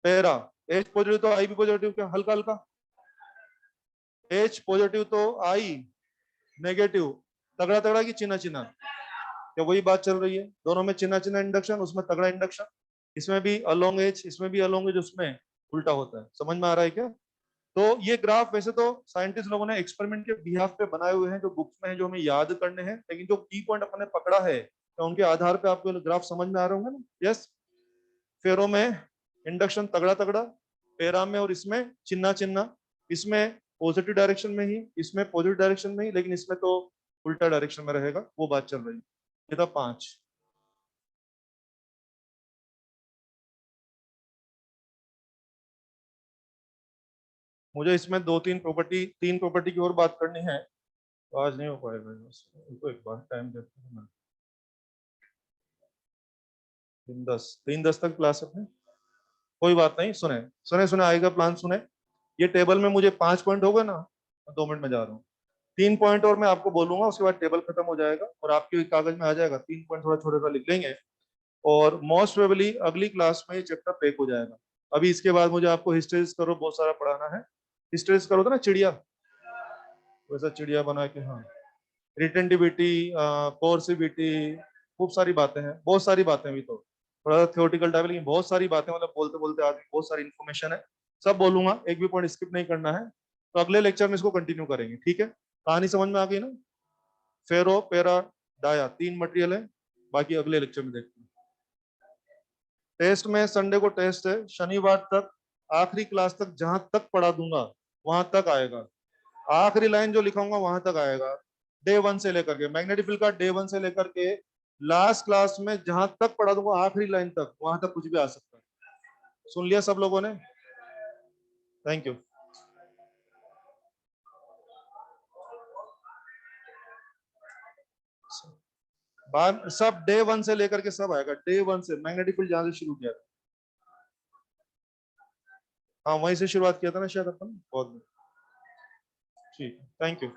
पैरा, एच पॉजिटिव तो आई भी पॉजिटिव, क्या हल्का हल्का? H पॉजिटिव तो I नेगेटिव, तगड़ा तगड़ा की चिन्ह चिन्ह, क्या वही बात चल रही है? दोनों में चिन्ह चिन्ह इंडक्शन, उसमें तगड़ा इंडक्शन, इसमें भी अलोंग एज, इसमें भी अलोंग एज, उसमें उल्टा होता है। समझ में आ रहा है क्या? तो ये ग्राफ वैसे तो साइंटिस्ट लोगों ने एक्सपेरिमेंट के बिहाफ पे बनाए हुए हैं, जो बुक्स में है, जो हमें याद करने हैं, लेकिन जो की पॉइंट अपने पकड़ा है तो उनके आधार पे आपको ग्राफ समझ में आ रहे होंगे ना? यस। फेरो में इंडक्शन तगड़ा तगड़ा, पेरा में और इसमें चिन्ना चिन्ना, इसमें पॉजिटिव डायरेक्शन में ही, इसमें पॉजिटिव डायरेक्शन में ही, लेकिन इसमें तो उल्टा डायरेक्शन में रहेगा, वो बात चल रही है। ये था 5। मुझे इसमें दो तीन प्रॉपर्टी, तीन प्रॉपर्टी की और बात करनी है, तो आज नहीं हो पाएगा, इनको एक बार टाइम देते हैं। 3:10 तक क्लास है अपनी। कोई बात नहीं, सुने सुने सुने आएगा प्लान, सुने। ये टेबल में मुझे 5 पॉइंट हो गए ना, 2 मिनट में जा रहा हूँ। 3 पॉइंट और मैं आपको बोलूंगा, उसके बाद टेबल खत्म हो जाएगा और आपके कागज में आ जाएगा। 3 पॉइंट थोड़ा छोटा सा लिख लेंगे और मोस्ट प्रोबेबली अगली क्लास में ये चैप्टर पैक हो जाएगा। अभी इसके बाद मुझे आपको हिस्ट्रीज करो बहुत सारा पढ़ाना है। हिस्ट्रीज करो तो ना चिड़िया, वैसा चिड़िया बना के, हाँ। रिटेंटिविटी, कोर्सिविटी, खूब सारी बातें हैं, बहुत सारी बातें। भी तो थोड़ा सा थियोरटिकल टाइप, लेकिन बहुत सारी बातें, मतलब बोलते बोलते आदमी, बहुत सारी इन्फॉर्मेशन है। सब बोलूंगा, एक भी पॉइंट स्किप नहीं करना है। तो अगले लेक्चर में इसको कंटिन्यू करेंगे, ठीक है? कहानी समझ में आ गई ना? फेरो, पेरा, डाया, 3 मटेरियल है। बाकी अगले लेक्चर में देखते हैं। टेस्ट में संडे को टेस्ट है, शनिवार तक आखिरी क्लास तक जहां तक पढ़ा दूंगा वहां तक आएगा। आखिरी लाइन जो लिखाऊंगा वहां तक आएगा। डे 1 से लेकर के मैग्नेटिक फील्ड का डे 1 से लेकर के लास्ट क्लास में जहां तक पढ़ा दूंगा आखिरी लाइन तक, वहां तक कुछ भी आ सकता है। सुन लिया सब लोगों ने? Thank you. बाद सब डे 1 से लेकर के सब आएगा। डे 1 से मैग्नेटिक फील्ड जहां से शुरू किया था, हाँ वहीं से शुरुआत किया था ना शायद अपन। बहुत ठीक है, थैंक यू।